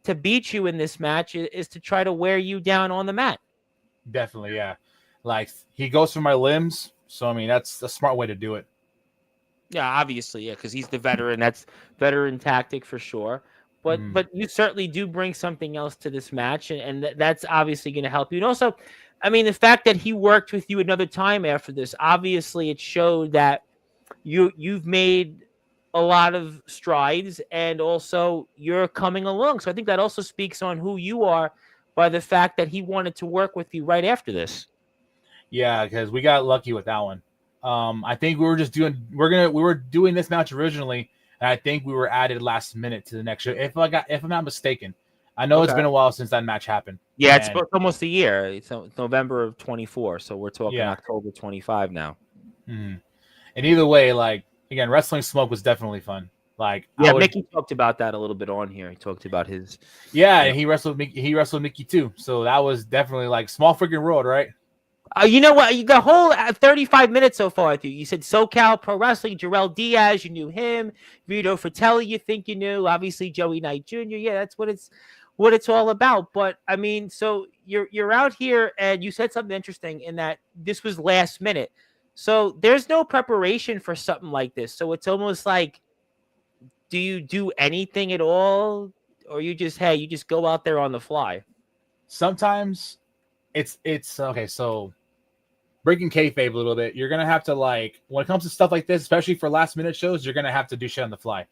to beat you in this match is to try to wear you down on the mat. Definitely, yeah. Like he goes for my limbs, so I mean that's a smart way to do it. Yeah, obviously, yeah, because he's the veteran. That's veteran tactic for sure. But Mm. but you certainly do bring something else to this match, and that's obviously going to help you. And also, I mean, the fact that he worked with you another time after this, obviously, it showed that you've made a lot of strides, and also you're coming along. So I think that also speaks on who you are by the fact that he wanted to work with you right after this. Yeah, because we got lucky with that one. I think we were just doing we were doing this match originally, and I think we were added last minute to the next show. If I'm not mistaken, I know it's Okay. been a while since that match happened. Yeah, it's And almost a year. It's November of 24, so we're talking yeah, October 25 now. and either way, like again, wrestling smoke was definitely fun. Like Yeah, I would, Mickey talked about that a little bit on here. He talked about his. yeah, and he wrestled Mickey. He wrestled Mickey too, so that was definitely like small freaking world, right? You know what? The whole 35 minutes so far with you. You said SoCal Pro Wrestling, Jarrell Diaz, you knew him. Vito Fratelli, you think you knew. Obviously, Joey Knight Jr. Yeah, that's what it's all about. But I mean, so you're out here, and you said something interesting in that this was last minute. So there's no preparation for something like this. So it's almost like, do you do anything at all, or you just go out there on the fly? Sometimes it's okay. So breaking kayfabe a little bit, you're gonna have to like when it comes to stuff like this, especially for last minute shows, you're gonna have to do shit on the fly.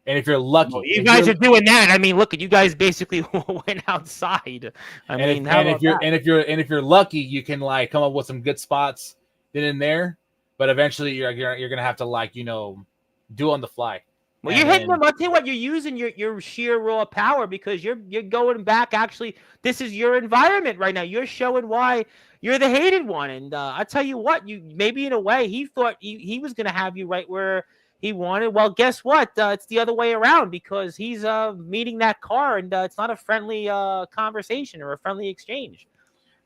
And if you're lucky, Well, you guys are doing that. I mean, look, you guys basically went outside. I mean, how about that? if you're lucky, you can like come up with some good spots then and there. But eventually, you're gonna have to like do on the fly. Well, And you're hitting then them. I'll tell you what, you're using your sheer raw power because you're going back. Actually, this is your environment right now. You're showing why you're the hated one. And I tell you what, you maybe in a way he thought he was going to have you right where he wanted. Well, guess what? It's the other way around because he's meeting that car, and it's not a friendly conversation or a friendly exchange.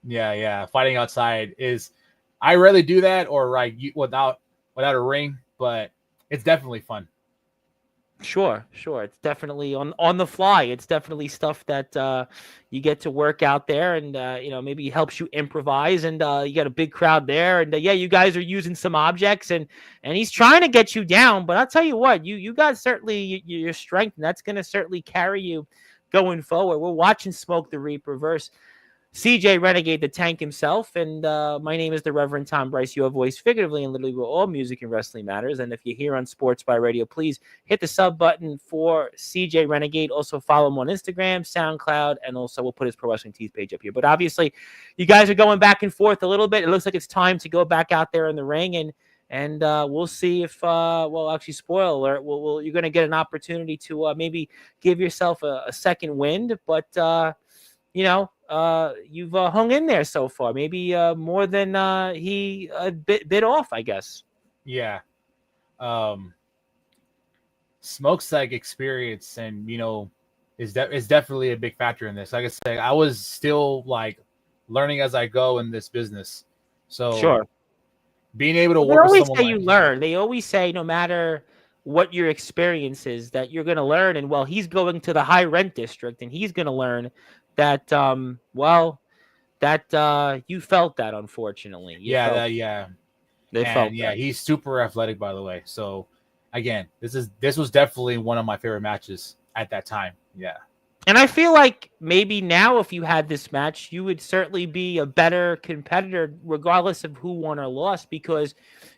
yeah, fighting outside is I rarely do that or like without a ring, but it's definitely fun. Sure. It's definitely on the fly. It's definitely stuff that you get to work out there, and maybe helps you improvise. And you got a big crowd there, and yeah, you guys are using some objects, and he's trying to get you down. But I'll tell you what, you guys certainly your strength, and that's going to certainly carry you going forward. We're watching Smoke the Reaper versus CJ Renegade, the Tank himself, and my name is the Reverend Tom Bryce, your voice figuratively and literally where all music and wrestling matters. And if you're here on Sportzwire Radio, please hit the sub button for CJ Renegade. Also follow him on Instagram, SoundCloud, and also we'll put his Pro Wrestling Tees page up here. But obviously, you guys are going back and forth a little bit. It looks like it's time to go back out there in the ring, and we'll see if actually, spoiler alert, you're going to get an opportunity to maybe give yourself a second wind, but you've hung in there so far, maybe more than he bit off, I guess. Yeah. Smoke's like experience and is definitely a big factor in this. Like I said, I was still like learning as I go in this business. So Sure. Being able to They work with always someone say like you learn. They always say no matter what your experience is, that you're going to learn. And he's going to the high rent district, and he's going to learn that you felt that, unfortunately. They felt that. he's super athletic, by the way. So again, this was definitely one of my favorite matches at that time. Yeah. And I feel like maybe now, if you had this match, you would certainly be a better competitor, regardless of who won or lost, because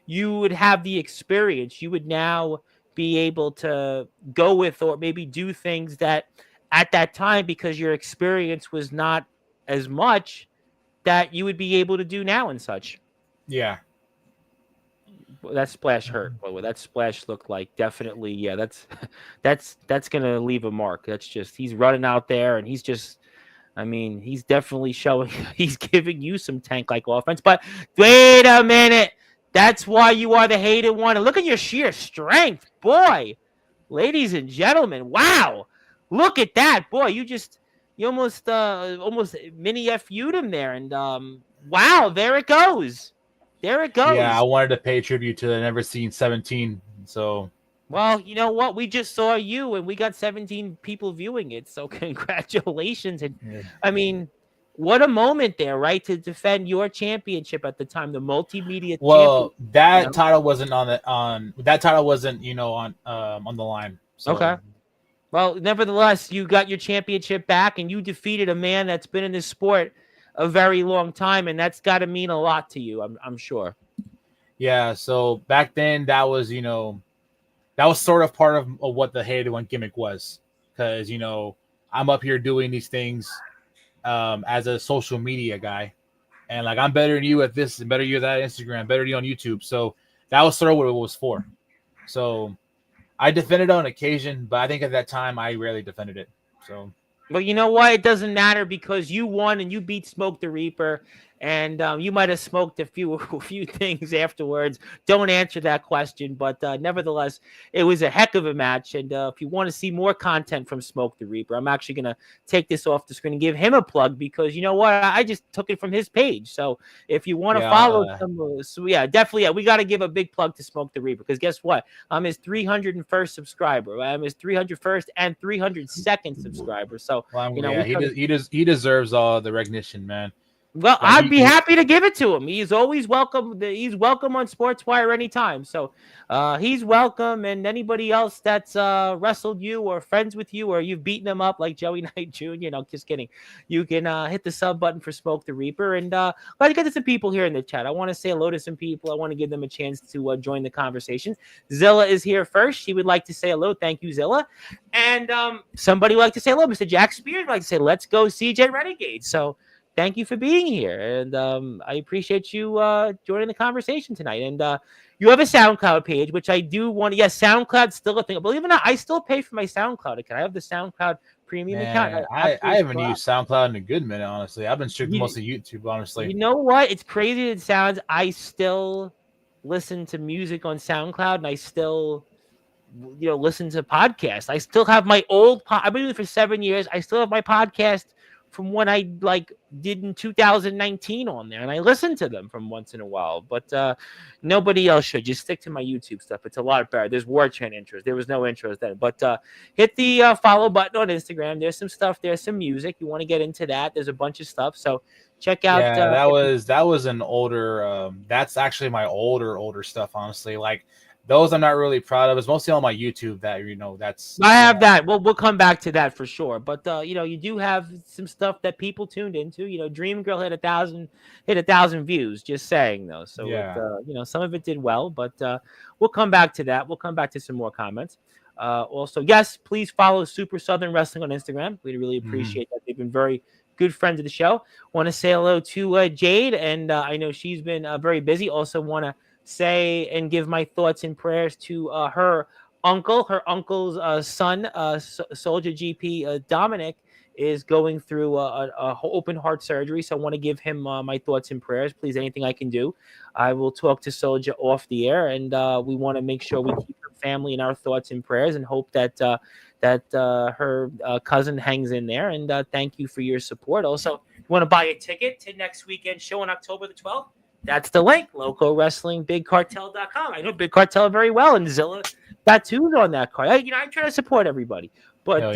you would have the experience. You would now be able to go with or maybe do things that at that time, because your experience was not as much, that you would be able to do now and such. Yeah. That splash hurt. What that splash looked like, definitely. Yeah, that's gonna leave a mark. That's just, he's running out there, and he's definitely showing. He's giving you some tank-like offense. But wait a minute, that's why you are the hated one. And look at your sheer strength, boy, ladies and gentlemen. Wow, look at that, boy. almost mini FU'd him there, and wow, there it goes. There it Yeah, I goes. wanted to pay tribute to the Never Seen 17. So Well, you know what? We just saw you and we got 17 people viewing it. So congratulations. And yeah. I mean, what a moment there, right? To defend your championship at the time, the multimedia champion, Well, you that know? title wasn't on that title wasn't, on the line. Okay. So Well, nevertheless, you got your championship back and you defeated a man that's been in this sport a very long time. And that's got to mean a lot to you, I'm sure. yeah, so back then that was sort of part of what the Hated One gimmick was. Because, I'm up here doing these things as a social media guy. And like I'm better than you at this and better than you at that Instagram, better than you on YouTube. So that was sort of what it was for. So I defended on occasion, but I think at that time I rarely defended it. So But you know what? It doesn't matter because you won and you beat Smoke the Reaper, and you might have smoked a few a few things afterwards. Don't answer that question, but nevertheless, it was a heck of a match. And if you want to see more content from Smoke the Reaper, I'm actually gonna take this off the screen and give him a plug because you know what? I just took it from his page. So if you want to yeah, follow some, so yeah, definitely, yeah, we got to give a big plug to Smoke the Reaper because guess what? I'm his 301st subscriber. I'm his 301st and 302nd subscriber. So well, you know, yeah, he deserves all the recognition, man. well, Like I'd be happy to give it to him. He's always welcome. He's welcome on Sportswire anytime. So he's welcome. And anybody else that's wrestled you or friends with you or you've beaten him up like Joey Knight Jr., no, just kidding. You can hit the sub button for Smoke the Reaper. And let's get to some people here in the chat. I want to say hello to some people. I want to give them a chance to join the conversation. Zilla is here first. She would like to say hello. Thank you, Zilla. And somebody would like to say hello. Mr. Jack Spears would like to say, let's go CJ Renegade. So thank you for being here. And I appreciate you joining the conversation tonight. And you have a SoundCloud page, which I do want to. Yes, SoundCloud's still a thing. Believe it or not, I still pay for my SoundCloud account. I have the SoundCloud premium account. man, I haven't used SoundCloud in a good minute, honestly. I've been strictly mostly YouTube, honestly. You know what? It's crazy as it sounds. I still listen to music on SoundCloud and I still listen to podcasts. I still have my old I've been doing it for 7 years. I still have my podcast from when I did in 2019 on there, and I listen to them from once in a while. But nobody else should. Just stick to my YouTube stuff. It's a lot better. There's War Chant intros. There was no intros then. But hit the follow button on Instagram. There's some stuff. There's some music. You want to get into that? There's a bunch of stuff. So check out. Yeah, that was an older. That's actually my older stuff. Honestly, like those I'm not really proud of. It's mostly on my YouTube that that's. I have that. We'll come back to that for sure. But you do have some stuff that people tuned into. Dream Girl hit 1,000 views. Just saying though. So yeah, some of it did well, but we'll come back to that. We'll come back to some more comments. Also, yes, please follow Super Southern Wrestling on Instagram. We'd really appreciate that. They've been very good friends of the show. Want to say hello to Jade, and I know she's been very busy. Also want to say and give my thoughts and prayers to her uncle's son, Soldier GP Dominic, is going through a open heart surgery. So I want to give him my thoughts and prayers. Please, anything I can do, I will talk to Soldier off the air, and we want to make sure we keep her family in our thoughts and prayers, and hope that her cousin hangs in there. And thank you for your support. Also, you want to buy a ticket to next weekend's show on October the 12th? That's the link, LocoWrestlingBigCartel.com. I know Big Cartel very well, and Zilla tattoos on that card. I try to support everybody. But,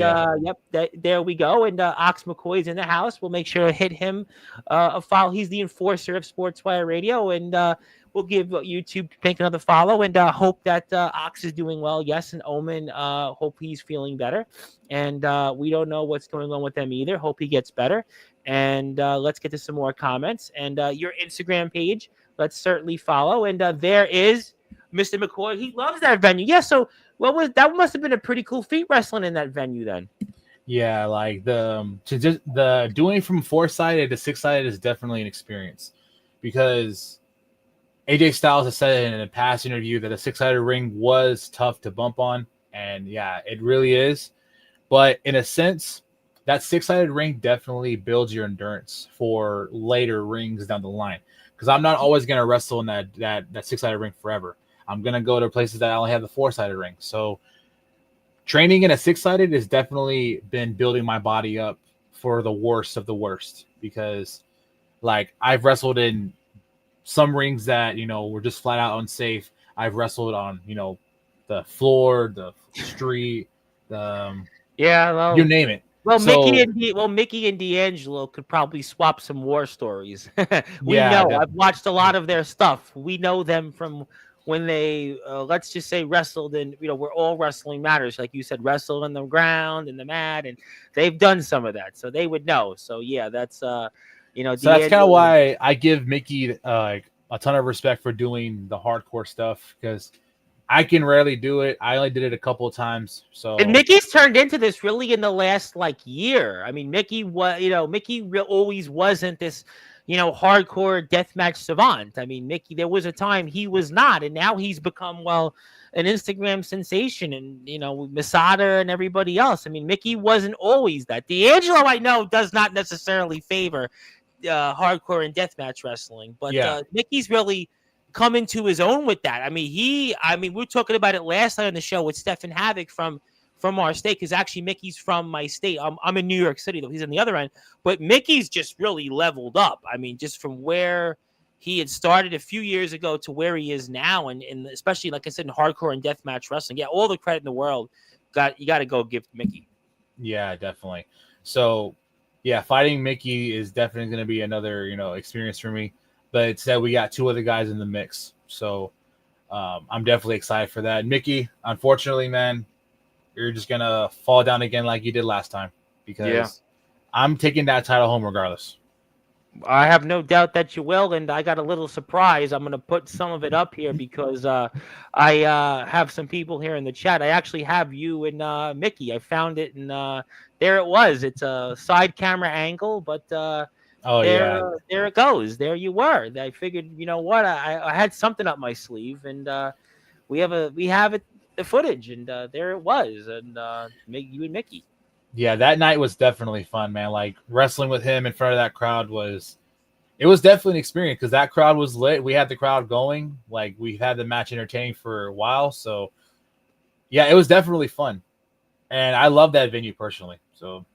there we go. And Ox McCoy's in the house. We'll make sure to hit him a follow. He's the enforcer of Sportswire Radio, and we'll give YouTube Pink another follow, and hope that Ox is doing well. Yes, and Omen, hope he's feeling better. And we don't know what's going on with them either. Hope he gets better. And let's get to some more comments. And your Instagram page, let's certainly follow. And there is Mr. McCoy. He loves that venue. Yeah, so that must have been a pretty cool feat wrestling in that venue then. Yeah, like the doing from 4-sided to 6-sided is definitely an experience, because AJ Styles has said in a past interview that a 6-sided ring was tough to bump on, and yeah, it really is. But in a sense, that 6-sided ring definitely builds your endurance for later rings down the line. Because I'm not always going to wrestle in that 6-sided ring forever. I'm going to go to places that only have the 4-sided ring. So training in a 6-sided has definitely been building my body up for the worst of the worst, because like I've wrestled in some rings that, were just flat out unsafe. I've wrestled on, the floor, the street, the Yeah, you name it. well, So Mickey and D'Angelo could probably swap some war stories. We yeah, know. I've watched a lot of their stuff. We know them from when they, let's just say, wrestled in. We're all wrestling matters, like you said, wrestled on the ground and the mat, and they've done some of that, so they would know. So yeah, that's so that's kind of D'Angelo. why I give Mickey like a ton of respect for doing the hardcore stuff, because I can rarely do it. I only did it a couple of times. And So Mickey's turned into this really in the last year. I mean, Mickey was, always wasn't this, hardcore deathmatch savant. I mean, Mickey, there was a time he was not, and now he's become, an Instagram sensation, and Masada and everybody else. I mean, Mickey wasn't always that. D'Angelo, I know, does not necessarily favor hardcore and deathmatch wrestling, but yeah, Mickey's really come into his own with that. I mean, we were talking about it last night on the show with Stefan Havoc from our state, because actually Mickey's from my state. I'm in New York City, though. He's on the other end. But Mickey's just really leveled up. I mean, just from where he had started a few years ago to where he is now, and especially, like I said, in hardcore and deathmatch wrestling. Yeah, all the credit in the world. You got to go give Mickey. yeah, definitely. So yeah, fighting Mickey is definitely going to be another, experience for me. But it's that we got two other guys in the mix. So I'm definitely excited for that. Mickey, unfortunately, man, you're just going to fall down again like you did last time, because I'm taking that title home regardless. I have no doubt that you will, and I got a little surprise. I'm going to put some of it up here because I have some people here in the chat. I actually have you and Mickey. I found it, and there it was. It's a side camera angle, but Oh, yeah. there it goes. There you were. I figured, you know what? I had something up my sleeve, and we have the footage, and there it was, and you and Mickey. Yeah, that night was definitely fun, man. Like wrestling with him in front of that crowd was definitely an experience, because that crowd was lit. We had the crowd going. Like we've had the match entertaining for a while. So yeah, it was definitely fun. And I love that venue personally. So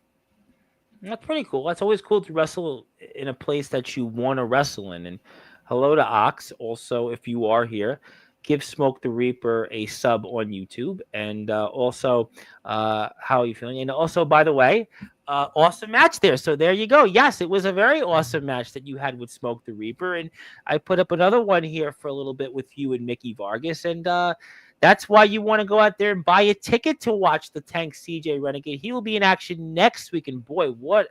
That's pretty cool. That's always cool to wrestle in a place that you want to wrestle in. And hello to Ox. Also, if you are here, give Smoke the Reaper a sub on YouTube. And also, how are you feeling? And also, by the way, awesome match there. So there you go. Yes, it was a very awesome match that you had with Smoke the Reaper. And I put up another one here for a little bit with you and Mickey Vargas. And that's why you want to go out there and buy a ticket to watch the Tank CJ Renegade. He will be in action next week. And boy, what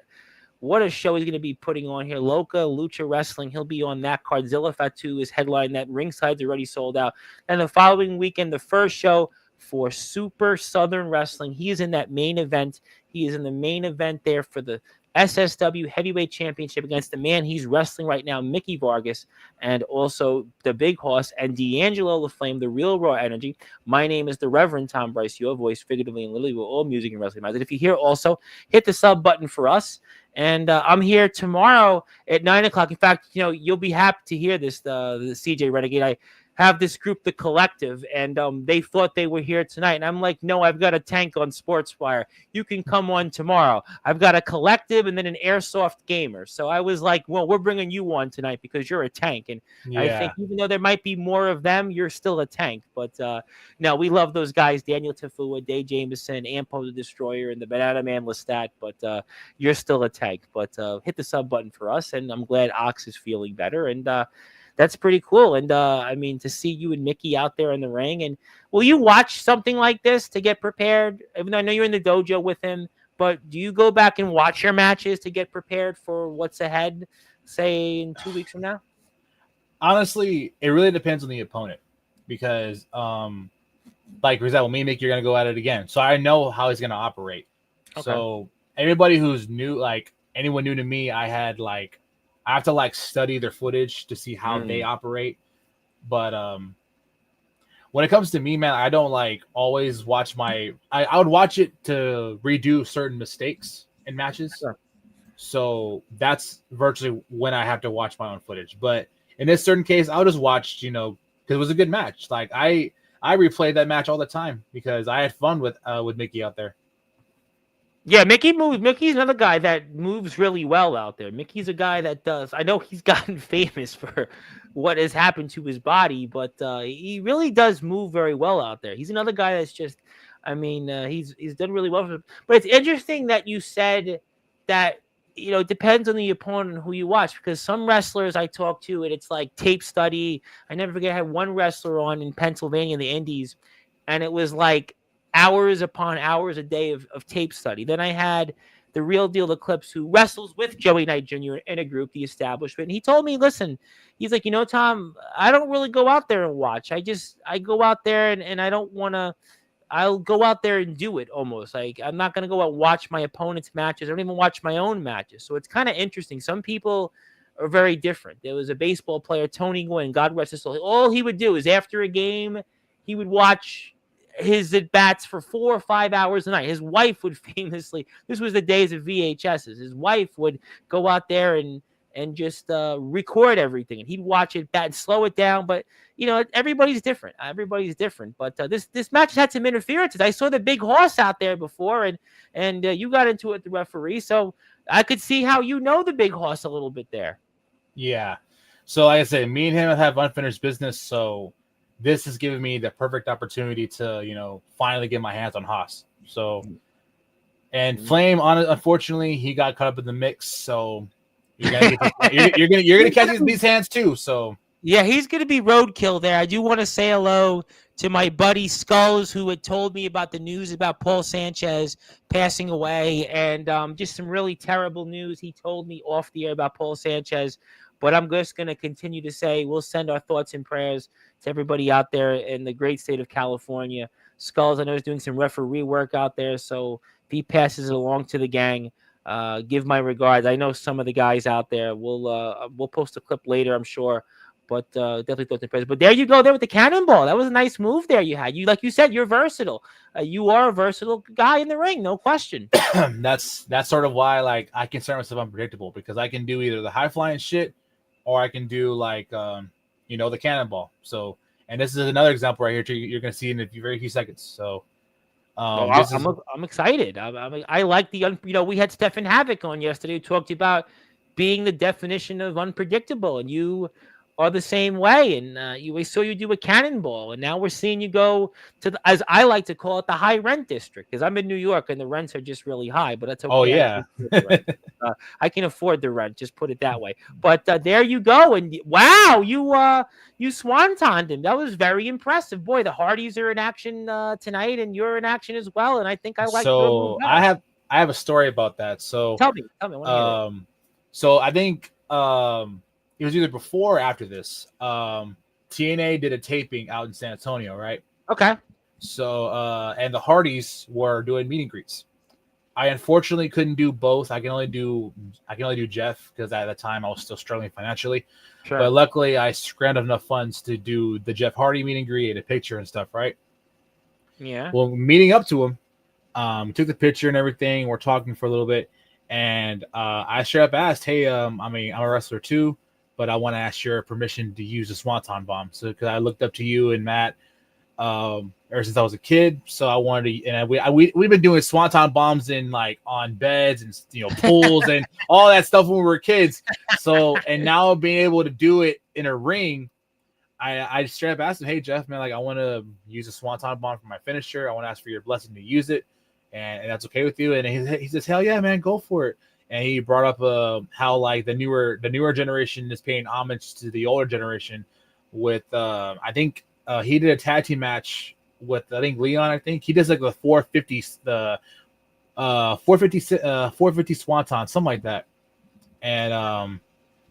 a show he's going to be putting on here. Loca Lucha Wrestling. He'll be on that card. Zilla Fatu is headline. That ringside's already sold out. And the following weekend, the first show for Super Southern Wrestling. He is in that main event. He is in the main event there for the SSW Heavyweight Championship against the man he's wrestling right now, Mickey Vargas, and also the Big Horse and D'Angelo LaFlame, the Real Raw Energy. My name is the Reverend Tom Bryce, your voice, figuratively and literally, with all music and wrestling. And if you're here, also hit the sub button for us. And I'm here tomorrow at 9 o'clock. In fact, you'll be happy to hear this, the CJ Renegade. I have this group, The Collective, and they thought they were here tonight. And I'm like, no, I've got a tank on Sportswire. You can come on tomorrow. I've got a Collective and then an Airsoft Gamer. So I was like, well, we're bringing you on tonight because you're a tank. And yeah. I think even though there might be more of them, you're still a tank. But no, we love those guys, Daniel Tafua, Dave Jameson, Ampo the Destroyer, and the Banana Man Lestat. But you're still a tank. But hit the sub button for us, and I'm glad Ox is feeling better. And that's pretty cool. And I mean, to see you and Mickey out there in the ring. And will you watch something like this to get prepared? Even though I know you're in the dojo with him, but do you go back and watch your matches to get prepared for what's ahead, say in 2 weeks from now? Honestly, it really depends on the opponent, because like for example, me and Mickey are gonna go at it again. So I know how he's gonna operate. Okay. So anybody who's new, like anyone new to me, I have to study their footage to see how they operate. But when it comes to me, man, I don't always watch I would watch it to redo certain mistakes in matches. Sure. So that's virtually when I have to watch my own footage. But in this certain case, I'll just watch, because it was a good match. Like I replay that match all the time because I had fun with Mickey out there. Yeah, Mickey moves. Mickey's another guy that moves really well out there. Mickey's a guy that does. I know he's gotten famous for what has happened to his body, but he really does move very well out there. He's another guy that's just. I mean, he's done really well. But it's interesting that you said that it depends on the opponent and who you watch, because some wrestlers I talk to, and it's like tape study. I never forget, I had one wrestler on in Pennsylvania in the Indies, and it was like hours upon hours a day of tape study. Then I had the real deal Eclipse, who wrestles with Joey Knight Jr. in a group, the establishment. And he told me, listen, he's like, Tom, I don't really go out there and watch. I go out there and I don't want to. I'll go out there and do it almost. Like, I'm not going to go out and watch my opponent's matches. I don't even watch my own matches. So it's kind of interesting. Some people are very different. There was a baseball player, Tony Gwynn, God rest his soul. All he would do is after a game, he would watch his at bats for 4 or 5 hours a night. His wife would famously, this was the days of VHSs. His wife would go out there and just record everything, and he'd watch it bat and slow it down. But everybody's different. Everybody's different. But this match had some interferences. I saw the big horse out there before, and you got into it, the referee. So I could see how the big horse a little bit there. Yeah. So like I said, me and him have unfinished business. So this has given me the perfect opportunity to, finally get my hands on Haas. So, and Flame, unfortunately, he got caught up in the mix. So you're gonna catch these hands too. So yeah, he's gonna be roadkill there. I do want to say hello to my buddy Skulls, who had told me about the news about Paul Sanchez passing away, and just some really terrible news he told me off the air about Paul Sanchez. But I'm just going to continue to say we'll send our thoughts and prayers to everybody out there in the great state of California. Skulls, I know, is doing some referee work out there, so if he passes it along to the gang, give my regards. I know some of the guys out there. We'll post a clip later, I'm sure. But definitely thoughts and prayers. But there you go there with the cannonball. That was a nice move there you had. Like you said, you're versatile. You are a versatile guy in the ring, no question. That's sort of why, like, I consider myself unpredictable, because I can do either the high flying shit, or I can do like the cannonball. So, and this is another example right here you're going to see in a very few seconds. So I'm excited. I like we had Stefan Havoc on yesterday, who talked about being the definition of unpredictable, and you are the same way. And we saw you do a cannonball, and now we're seeing you go to as I like to call it, the high rent district, because I'm in New York and the rents are just really high. But that's okay. Oh yeah, I can afford the rent. Just put it that way. But there you go, and wow, you swantoned him. That was very impressive. Boy, the Hardys are in action tonight, and you're in action as well. And I think I like. So I have a story about that. So tell me. So I think it was either before or after this. TNA did a taping out in San Antonio, right? Okay. So and the Hardys were doing meet and greets. I unfortunately couldn't do both. I can only do Jeff, because at the time I was still struggling financially. Sure. But luckily I scrambled enough funds to do the Jeff Hardy meet and greet and a picture and stuff, right? Yeah. Well, meeting up to him, took the picture and everything. We're talking for a little bit, and I straight up asked, "Hey, I'm a wrestler too, but I want to ask your permission to use the Swanton Bomb." So, because I looked up to you and Matt ever since I was a kid, so I wanted to, and we've been doing Swanton Bombs in, like, on beds and pools and all that stuff when we were kids. So, and now being able to do it in a ring, I straight up asked him, "Hey Jeff, man, like, I want to use a Swanton Bomb for my finisher. I want to ask for your blessing to use it, and that's okay with you?" And he says, "Hell yeah, man, go for it." And he brought up how, like, the newer generation is paying homage to the older generation with I think he did a tag team match with, I think, Leon. I think he does like the 450 450 Swanton, something like that. And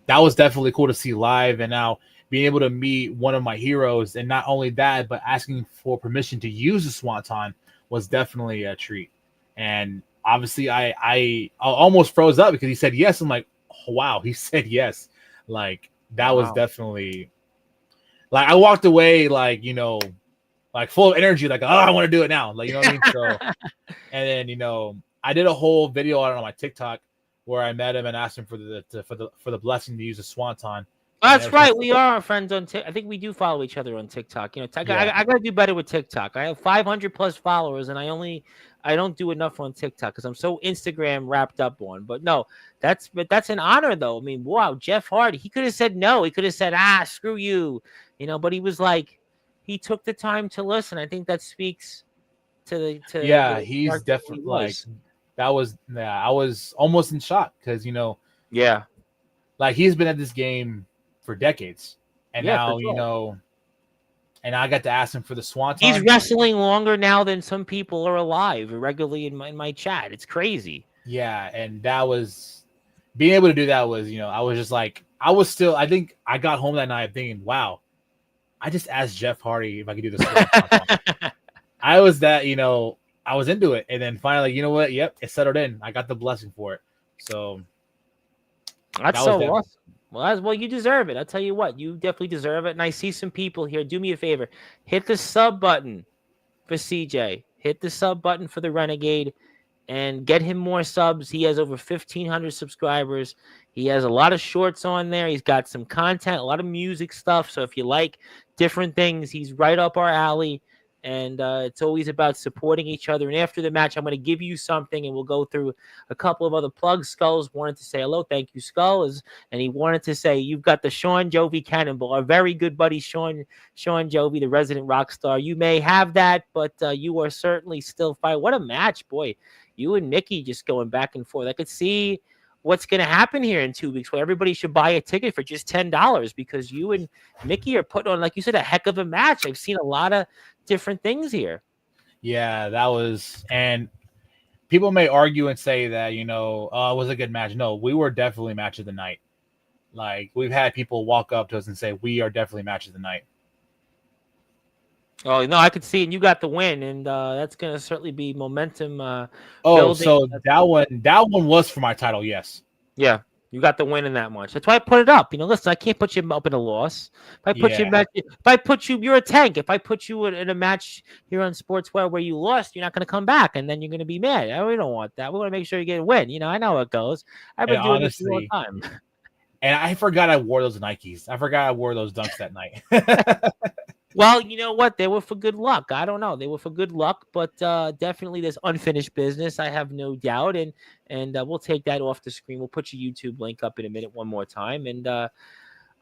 that was definitely cool to see live. And now being able to meet one of my heroes, and not only that, but asking for permission to use the Swanton, was definitely a treat. And obviously I almost froze up because he said yes. I'm like, oh, wow, he said yes. Like, that was definitely, like, I walked away, like, like full of energy, like, oh, I want to do it now. Like, you know what I mean? So, and then, I did a whole video on my TikTok where I met him and asked him for the blessing to use a Swanton. That's right. We are friends on TikTok. I think we do follow each other on TikTok. I got to do better with TikTok. I have 500 plus followers, and I I don't do enough on TikTok because I'm so Instagram wrapped up on. But no, that's an honor though. I mean, wow, Jeff Hardy. He could have said no. He could have said screw you, But he was like, he took the time to listen. I think that speaks to Yeah, the he's character he definitely like was. that was yeah, I was almost in shock because Yeah, like he's been at this game for decades. And yeah, for now, sure. and I got to ask him for the He's Swanton. wrestling longer now than some people are alive regularly in my chat. It's crazy. Yeah, and that was being able to do that was, I was just like I think I got home that night thinking, wow, I just asked Jeff Hardy if I could do the Swanton. I was that, I was into it. And then finally, you know what? Yep, it settled in. I got the blessing for it. So That's that was so definitely awesome. Well, you deserve it. I'll tell you what, you definitely deserve it. And I see some people here. Do me a favor, hit the sub button for CJ. Hit the sub button for the Renegade, and get him more subs. He has over 1,500 subscribers. He has a lot of shorts on there. He's got some content, a lot of music stuff. So if you like different things, he's right up our alley. And it's always about supporting each other. And after the match, I'm going to give you something, and we'll go through a couple of other plugs. Skulls wanted to say hello. Thank you, Skulls. And he wanted to say, you've got the Sean Jovi Cannonball, our very good buddy, Sean Jovi, the resident rock star. You may have that, but you are certainly still fighting. What a match, boy. You and Mickey just going back and forth. I could see what's going to happen here in 2 weeks where everybody should buy a ticket for just $10 because you and Mickey are putting on, like you said, a heck of a match. I've seen a lot of different things here. Yeah, that was, and people may argue and say that, it was a good match. No, we were definitely match of the night. Like, we've had people walk up to us and say, we are definitely match of the night. Oh, no, I could see it. And you got the win, and that's going to certainly be momentum Oh, building. so that one was for my title, yes. Yeah, you got the win in that much. That's why I put it up. Listen, I can't put you up in a loss. If I put you, you're a tank. If I put you in a match here on Sportswire where you lost, you're not going to come back, and then you're going to be mad. We don't want that. We want to make sure you get a win. I know how it goes. I've been doing this a long time. And I forgot I wore those Nikes. I forgot I wore those dunks that night. Well, you know what? They were for good luck. I don't know. They were for good luck, but definitely there's unfinished business. I have no doubt, and we'll take that off the screen. We'll put your YouTube link up in a minute one more time, and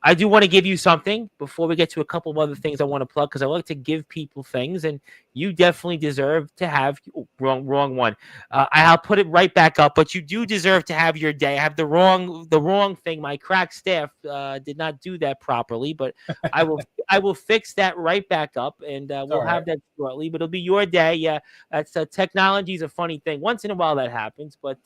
I do want to give you something before we get to a couple of other things I want to plug because I like to give people things, and you definitely deserve to have wrong one. I'll put it right back up, but you do deserve to have your day. I have the wrong thing. My crack staff did not do that properly, but I will fix that right back up, and we'll have that shortly. But it'll be your day. Yeah, that's technology is a funny thing. Once in a while that happens, but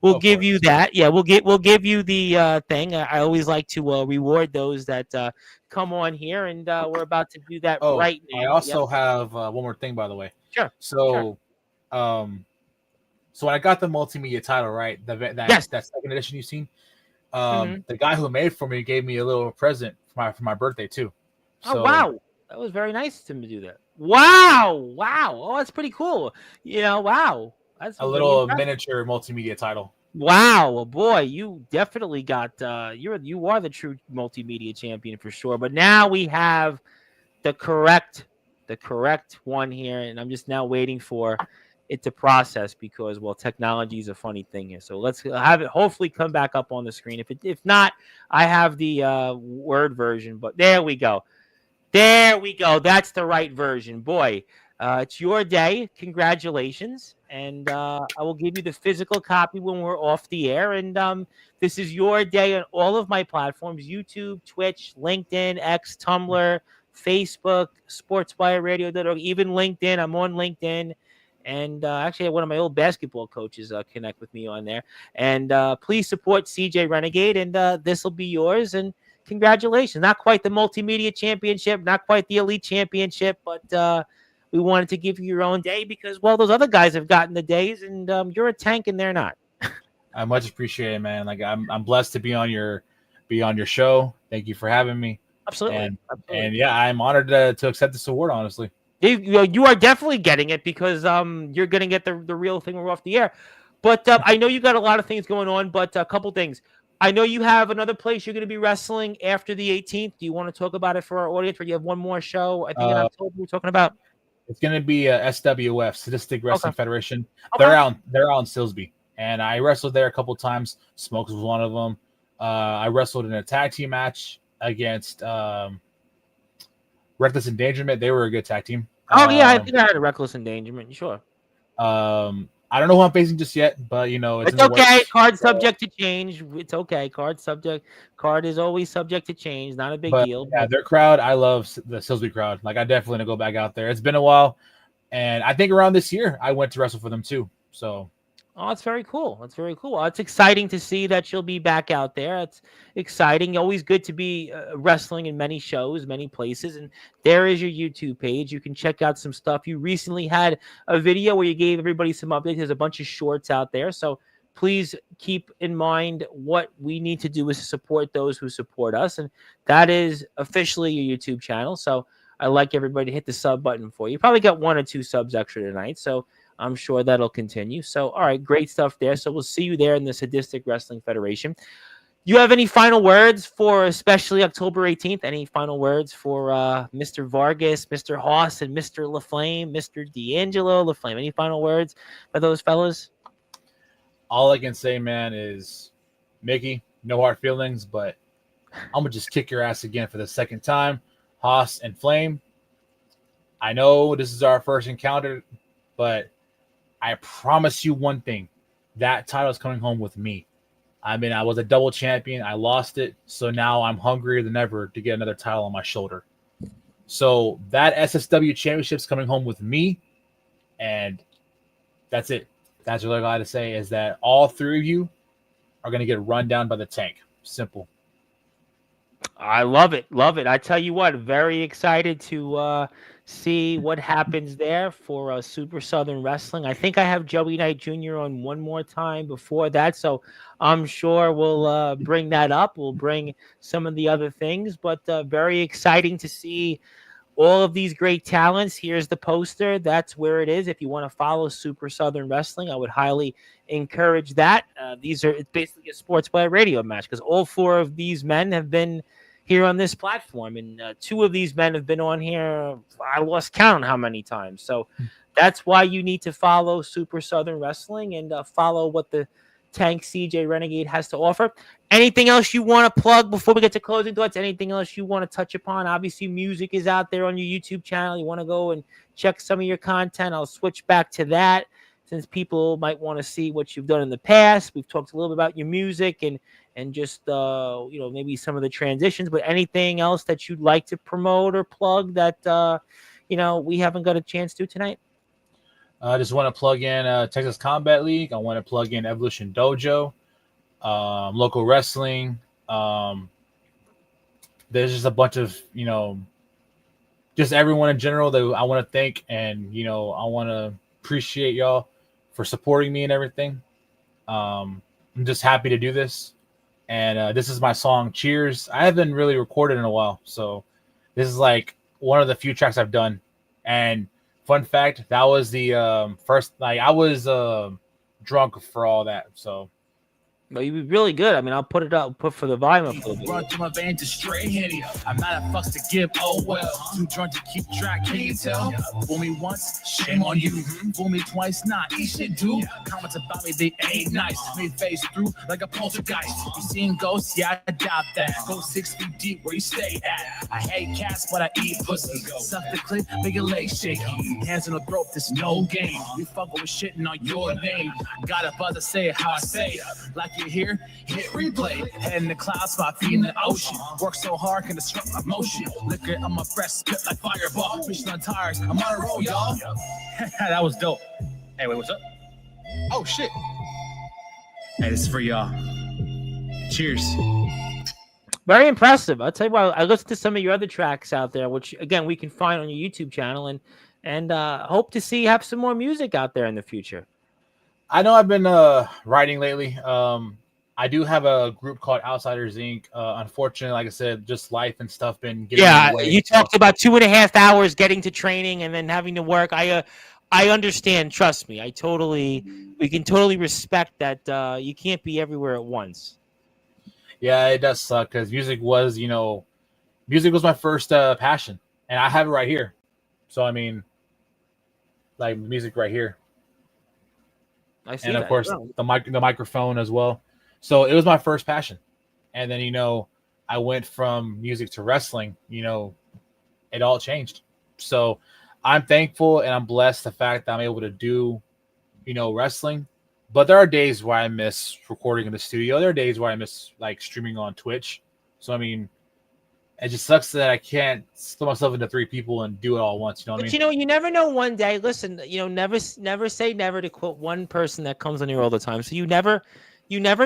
we'll give you that. Yeah, we'll give you the thing. I always like to reward those that come on here, and we're about to do that right now. I also have one more thing, by the way. Sure. So, so when I got the multimedia title, right, that second edition you've seen, the guy who made it for me gave me a little present for my birthday too. So, oh wow, that was very nice of him to do that. Wow. Oh, that's pretty cool. Wow, that's a little miniature multimedia title. Wow, well, boy, you definitely got you are the true multimedia champion for sure. But now we have the correct one here, and I'm just now waiting for it to process because technology is a funny thing here. So let's have it hopefully come back up on the screen. If not, I have the Word version. But there we go. That's the right version, boy. It's your day. Congratulations. And I will give you the physical copy when we're off the air. And this is your day on all of my platforms: YouTube, Twitch, LinkedIn, X, Tumblr, Facebook, SportsWireRadio.org, even LinkedIn. I'm on LinkedIn. And actually, one of my old basketball coaches connect with me on there. And please support CJ Renegade, and this will be yours. And congratulations. Not quite the multimedia championship, not quite the elite championship, but we wanted to give you your own day because, those other guys have gotten the days, and you're a tank and they're not. I much appreciate it, man. Like I'm blessed to be on your show. Thank you for having me. Absolutely. And yeah, I'm honored to accept this award, honestly. You are definitely getting it because you're going to get the real thing when we're off the air. But I know you got a lot of things going on, but a couple things. I know you have another place you're going to be wrestling after the 18th. Do you want to talk about it for our audience, or you have one more show? I think in October we're talking about. It's gonna be a SWF, Sadistic Wrestling Okay. Federation. Okay. They're out in Silsby, and I wrestled there a couple times. Smokes was one of them. I wrestled in a tag team match against Reckless Endangerment. They were a good tag team. Oh yeah, I think I had a reckless endangerment. Sure. I don't know who I'm facing just yet, but it's in It's the okay. works. Card subject to change. It's okay. Card is always subject to change. Not a big But deal. yeah, their crowd, I love the Silsby crowd. Like I definitely gonna go back out there. It's been a while, and I think around this year I went to wrestle for them too. So Oh, that's very cool. That's very cool. It's exciting to see that you'll be back out there. It's exciting. Always good to be wrestling in many shows, many places. And there is your YouTube page. You can check out some stuff. You recently had a video where you gave everybody some updates. There's a bunch of shorts out there. So please keep in mind what we need to do is support those who support us. And that is officially your YouTube channel. So I'd like everybody to hit the sub button for you. You probably got 1 or 2 subs extra tonight. So I'm sure that'll continue. So, all right, great stuff there. So we'll see you there in the Sadistic Wrestling Federation. You have any final words for especially October 18th? Any final words for Mr. Vargas, Mr. Haas, and Mr. LaFlame, Mr. D'Angelo LaFlame? Any final words for those fellas? all I can say, man, is Mickey, no hard feelings, but I'm gonna just kick your ass again for the second time. Haas and Flame. I know this is our first encounter, but I promise you one thing: that title is coming home with me. I mean, I was a double champion. I lost it. So now I'm hungrier than ever to get another title on my shoulder. So that SSW championship's coming home with me. And that's it. That's what I got to say is that all 3 of you are going to get run down by the tank. Simple. I love it. Love it. I tell you what, very excited to see what happens there for Super Southern Wrestling. I think I have Joey Knight Jr. on one more time before that. So I'm sure we'll bring that up. We'll bring some of the other things, but very exciting to see all of these great talents. Here's the poster. That's where it is. If you want to follow Super Southern Wrestling, I would highly encourage that. It's basically a Sportzwire radio match because all 4 of these men have been here on this platform, and 2 of these men have been on here. I lost count on how many times. So that's why you need to follow Super Southern Wrestling and follow what the Tank CJ Renegade has to offer. Anything else you want to plug before we get to closing thoughts? Anything else you want to touch upon? Obviously, music is out there on your YouTube channel. You want to go and check some of your content. I'll switch back to that since people might want to see what you've done in the past. We've talked a little bit about your music and just maybe some of the transitions, but anything else that you'd like to promote or plug that we haven't got a chance to tonight? I just want to plug in Texas Combat League. I want to plug in Evolution Dojo, local wrestling. There's just a bunch of, just everyone in general that I want to thank. And, I want to appreciate y'all for supporting me and everything. I'm just happy to do this. And this is my song, Cheers. I haven't really recorded in a while. So this is like one of the few tracks I've done. And fun fact, that was the first, I was drunk for all that. So But you'd be really good. I mean, I'll put it up, put for the volume up a little bit. Run through my veins to straight hit it. I'm not a fucks to give, oh well. Too drunk to keep track, can you tell? Fool me once, shame on you. Fool me twice, nah, eat shit, dude. Comments about me, they ain't nice. Me face through like a poltergeist. You seen ghosts? Yeah, I doubt that. Go 6 feet deep where you stay at. I hate cats, but I eat pussy. Suck the clip, make your legs shaky. Hands on the throat, this no game. You fuck with shitting on your name. Got a buzz to say it how I say it. Like you hear, hit replay. Head in the clouds, 5 feet in the ocean. Work so hard, can disrupt my motion. Liquor on my breath, spit like fireball. Michelin tires, I'm on a roll, y'all. That was dope. Hey, wait, what's up? Oh, shit. Hey, this is for y'all. Cheers. Very impressive. I'll tell you what, I listened to some of your other tracks out there, which again we can find on your YouTube channel, and hope to see have some more music out there in the future. I know I've been writing lately. I do have a group called Outsiders Inc. Unfortunately, like I said, just life and stuff been getting in the way. You talked about 2.5 hours getting to training and then having to work. I understand. Trust me. We can totally respect that. You can't be everywhere at once. Yeah, it does suck because music was my first passion, and I have it right here. So I mean, like music right here, I see and of that. course the microphone as well. So it was my first passion, and then I went from music to wrestling. It all changed. So I'm thankful and I'm blessed the fact that I'm able to do wrestling. But there are days where I miss recording in the studio. There are days where I miss like streaming on Twitch. So I mean, it just sucks that I can't split myself into three people and do it all at once. You know what I But mean? you never know. One day, listen, never say never, to quote one person that comes on here all the time. So you never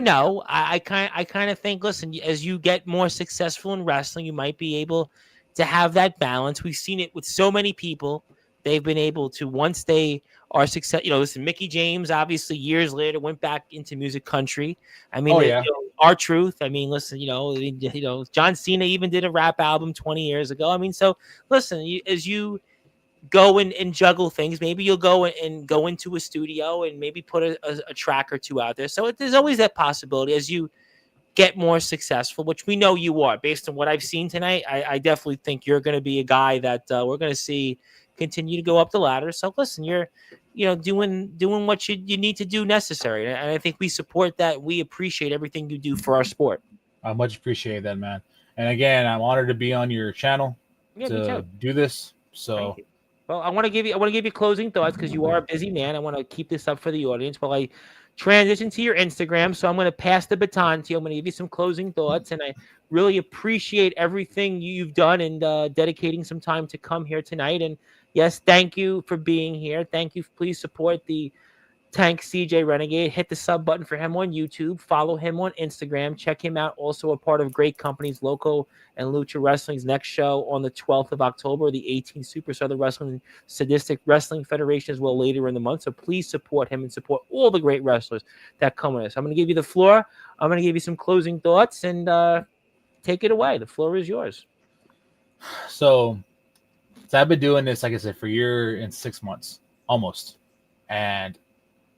know. I kind of think, listen, as you get more successful in wrestling, you might be able to have that balance. We've seen it with so many people. They've been able to, once they are success. Listen, Mickey James, obviously, years later went back into music country. I mean, Oh yeah. our truth. I mean, listen, John Cena even did a rap album 20 years ago. I mean, so listen, as you go and juggle things. Maybe you'll go and go into a studio and maybe put a track or two out there. So there's always that possibility as you get more successful, which we know you are. Based on what I've seen tonight, I definitely think you're going to be a guy that we're going to see continue to go up the ladder. So listen, you're doing what you need to do necessary, and I think we support that. We appreciate everything you do for our sport. I much appreciate that, man. And again, I'm honored to be on your channel Yeah, me to too. do this. Thank So you. Well, I want to give you closing thoughts because you are a busy man. I want to keep this up for the audience while I transition to your Instagram. So I'm going to pass the baton to you. I'm going to give you some closing thoughts, and I really appreciate everything you've done and dedicating some time to come here tonight. And yes, thank you for being here. Thank you. Please support the Tank CJ Renegade. Hit the sub button for him on YouTube. Follow him on Instagram. Check him out. Also a part of Great Companies Loco and Lucha Wrestling's next show on the 12th of October, the 18th Super Southern Wrestling Sadistic Wrestling Federation as well later in the month. So please support him and support all the great wrestlers that come with us. I'm going to give you the floor. I'm going to give you some closing thoughts and take it away. The floor is yours. so I've been doing this, like I said, for a year and 6 months almost. And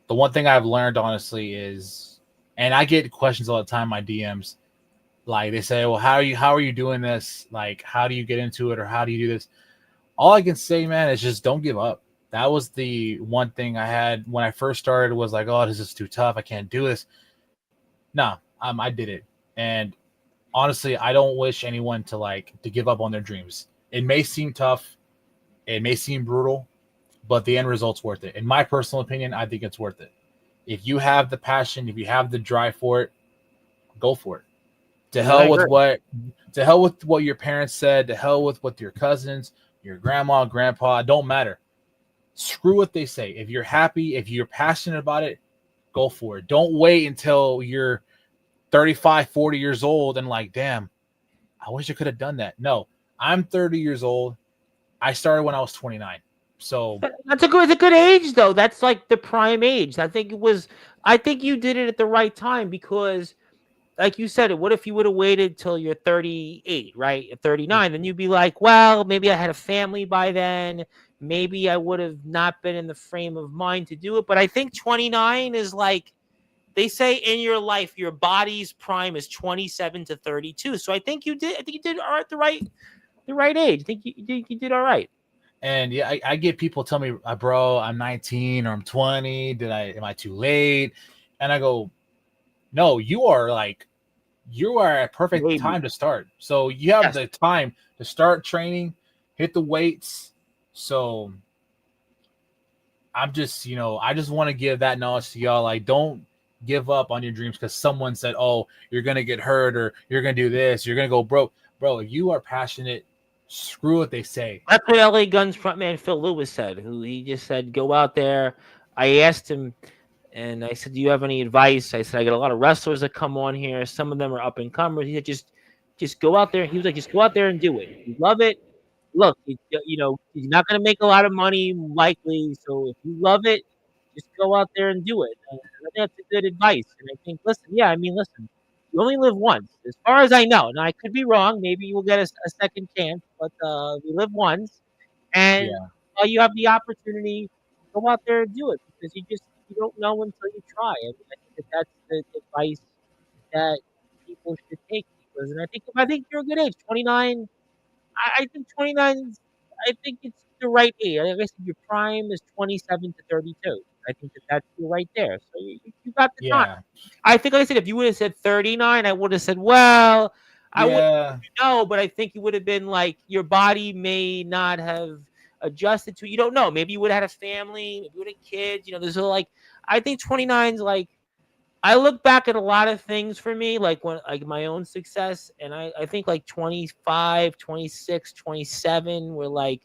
the one thing I've learned honestly is, and I get questions all the time in my DMs, like they say, well, how are you doing this? Like, how do you get into it, or how do you do this? All I can say, man, is just don't give up. That was the one thing I had when I first started, was like, oh, this is too tough. I can't do this. No, I did it. And honestly, I don't wish anyone to give up on their dreams. It may seem tough, it may seem brutal, but the end result's worth it. In my personal opinion, I think it's worth it. If you have the passion, if you have the drive for it, go for it. To I hell with agree. what your parents said, to hell with what your cousins, your grandma, grandpa, don't matter. Screw what they say. If you're happy, if you're passionate about it, go for it. Don't wait until you're 35, 40 years old and like, damn, I wish I could have done that. No, I'm 30 years old. I started when I was 29. So It's a good age though. That's like the prime age. I think you did it at the right time because like you said, what if you would have waited till you're 38, right? At 39, then you'd be like, well, maybe I had a family by then. Maybe I would have not been in the frame of mind to do it. But I think 29 is like, they say in your life, your body's prime is 27 to 32. So I think you did all right, the right age. I think you did all right. and yeah, I get people tell me, bro, I'm 19 or I'm 20. Am I too late? And I go, no, you are at perfect Maybe. time to start. So you have Yes. the time to start training, hit the weights. So I just want to give that knowledge to y'all. Like, don't give up on your dreams because someone said, oh, you're going to get hurt or you're going to do this, you're going to go broke. Bro, if you are passionate, screw what they say. That's what LA Guns frontman Phil Lewis said, who he just said, go out there. I asked him, and I said, do you have any advice? I said, I got a lot of wrestlers that come on here. Some of them are up and comers. He said, just go out there. He was like, just go out there and do it. If you love it, look, you're not going to make a lot of money likely. So if you love it, just go out there and do it. And I think that's a good advice. And I think, listen, you only live once, as far as I know. Now I could be wrong. Maybe you will get a second chance, but we live once, and Yeah. you have the opportunity, go out there and do it because you don't know until you try. And I think that's the advice that people should take. Because, and I think you're a good age, 29. I think 29. I think it's the right age. Like I said, your prime is 27 to 32. I think that's you right there. So you got the time. Yeah. I think, like I said, if you would have said 39, I would have said, well, I would Yeah. know, but I think you would have been like, your body may not have adjusted to. You don't know. Maybe you would have had a family, maybe you would have kids. There's like, I think 29's like. I look back at a lot of things for me, like my own success, and I think like 25, 26, 27 were like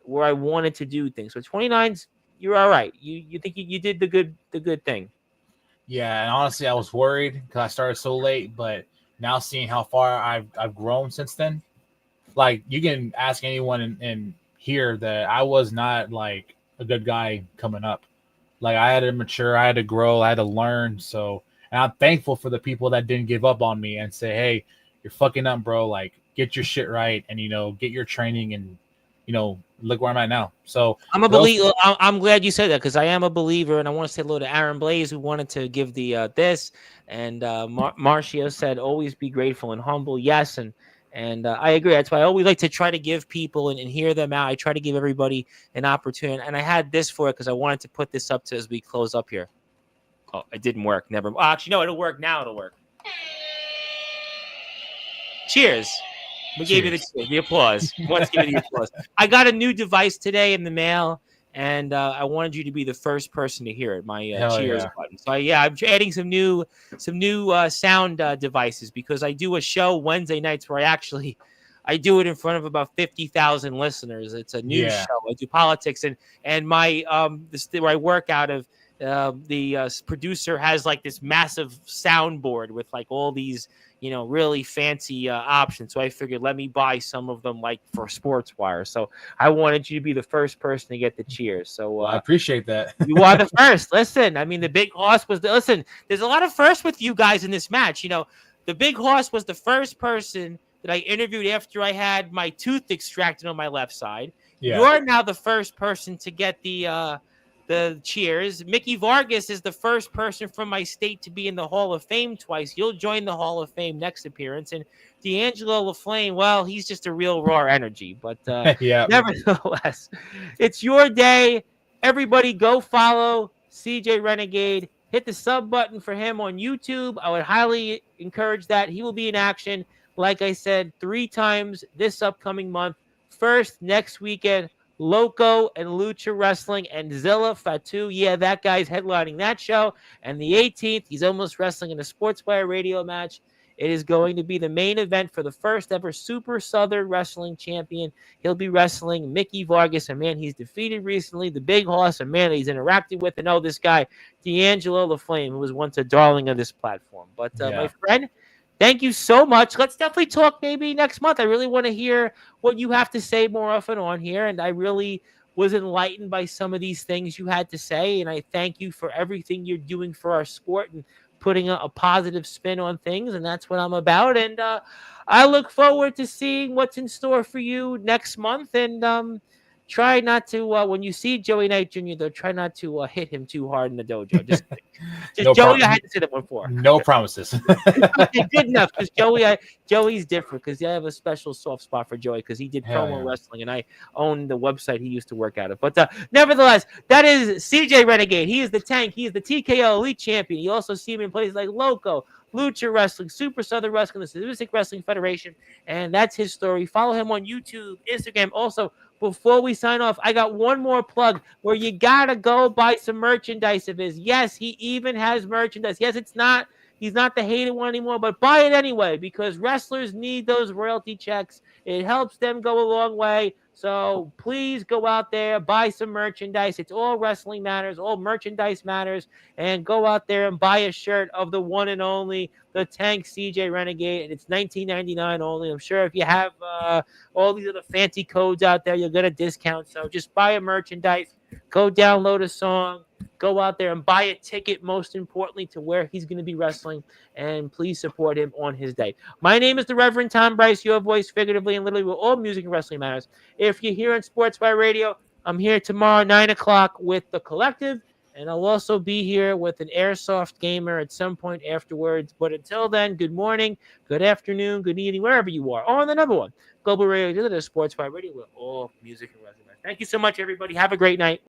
where I wanted to do things. So 29's, you're all right. You think you did the good thing. Yeah, and honestly, I was worried because I started so late, but now seeing how far I've grown since then, like you can ask anyone in here that I was not like a good guy coming up. Like I had to mature, I had to grow, I had to learn. So, and I'm thankful for the people that didn't give up on me and say, "Hey, you're fucking up, bro. Like get your shit right, and get your training, and look where I'm at now." So I'm a believer. I'm glad you said that because I am a believer, and I want to say hello to Aaron Blaze, who wanted to give the this, and Marcio said, "Always be grateful and humble." Yes, and I agree. That's why I always like to try to give people and hear them out. I try to give everybody an opportunity, and I had this for it because I wanted to put this up to as we close up here. Oh, it didn't work. Never. Oh, actually, no, it'll work now. It'll work. Cheers. We gave you the applause. Once give you the applause. I got a new device today in the mail, and I wanted you to be the first person to hear it. My cheers button. So I'm adding some new sound devices because I do a show Wednesday nights where I do it in front of about 50,000 listeners. It's a news show. I do politics, and my where I work out of. The producer has like this massive soundboard with like all these really fancy options. So I figured let me buy some of them like for Sportswire. So I wanted you to be the first person to get the cheers. So I appreciate that. You are the first. Listen, I mean, the big horse was listen. There's a lot of firsts with you guys in this match. The big horse was the first person that I interviewed after I had my tooth extracted on my left side. Yeah. You're now the first person to get the cheers. Mickey Vargas is the first person from my state to be in the Hall of Fame twice. You'll join the Hall of Fame next appearance. And D'Angelo LaFlame, well, he's just a real raw energy. But nevertheless, it's your day. Everybody go follow CJ Renegade. Hit the sub button for him on YouTube. I would highly encourage that. He will be in action, like I said, 3 times this upcoming month. First, next weekend, Loco and Lucha Wrestling and Zilla Fatu. Yeah, that guy's headlining that show. And the 18th, he's almost wrestling in a Sportswire radio match. It is going to be the main event for the first ever Super Southern Wrestling Champion. He'll be wrestling Mickey Vargas, a man he's defeated recently, the big horse, a man he's interacted with. And this guy, D'Angelo LaFlame, who was once a darling of this platform. But my friend, thank you so much. Let's definitely talk maybe next month. I really want to hear what you have to say more often on here. And I really was enlightened by some of these things you had to say. And I thank you for everything you're doing for our sport and putting a positive spin on things. And that's what I'm about. And I look forward to seeing what's in store for you next month. And try not to, when you see Joey Knight Jr., though, try not to hit him too hard in the dojo. Just no Joey, I had to sit up before. No promises. Okay, good enough, because Joey's different, because I have a special soft spot for Joey, because he did promo wrestling, and I own the website he used to work out of. But nevertheless, that is CJ Renegade. He is the Tank. He is the TKO Elite Champion. You also see him in places like Loco, Lucha Wrestling, Super Southern Wrestling, the Sadistic Wrestling Federation, and that's his story. Follow him on YouTube, Instagram. Also, before we sign off, I got one more plug where you gotta go buy some merchandise of his. Yes, he even has merchandise. Yes, he's not the hated one anymore, but buy it anyway, because wrestlers need those royalty checks. It helps them go a long way. So please go out there, buy some merchandise. It's all wrestling matters, all merchandise matters, and go out there and buy a shirt of the one and only, the Tank CJ Renegade, and it's $19.99 only. I'm sure if you have all these other fancy codes out there, you'll get a discount. So just buy a merchandise, go download a song, go out there and buy a ticket, most importantly, to where he's going to be wrestling, and please support him on his day. My name is the Reverend Tom Bryce, your voice figuratively and literally with all music and wrestling matters. If you're here on Sportswire Radio, I'm here tomorrow, 9 o'clock with The Collective. And I'll also be here with an Airsoft gamer at some point afterwards. But until then, good morning, good afternoon, good evening, wherever you are. On the number one, Global Radio, the Sportswire Radio, with all music and wrestling. Thank you so much, everybody. Have a great night.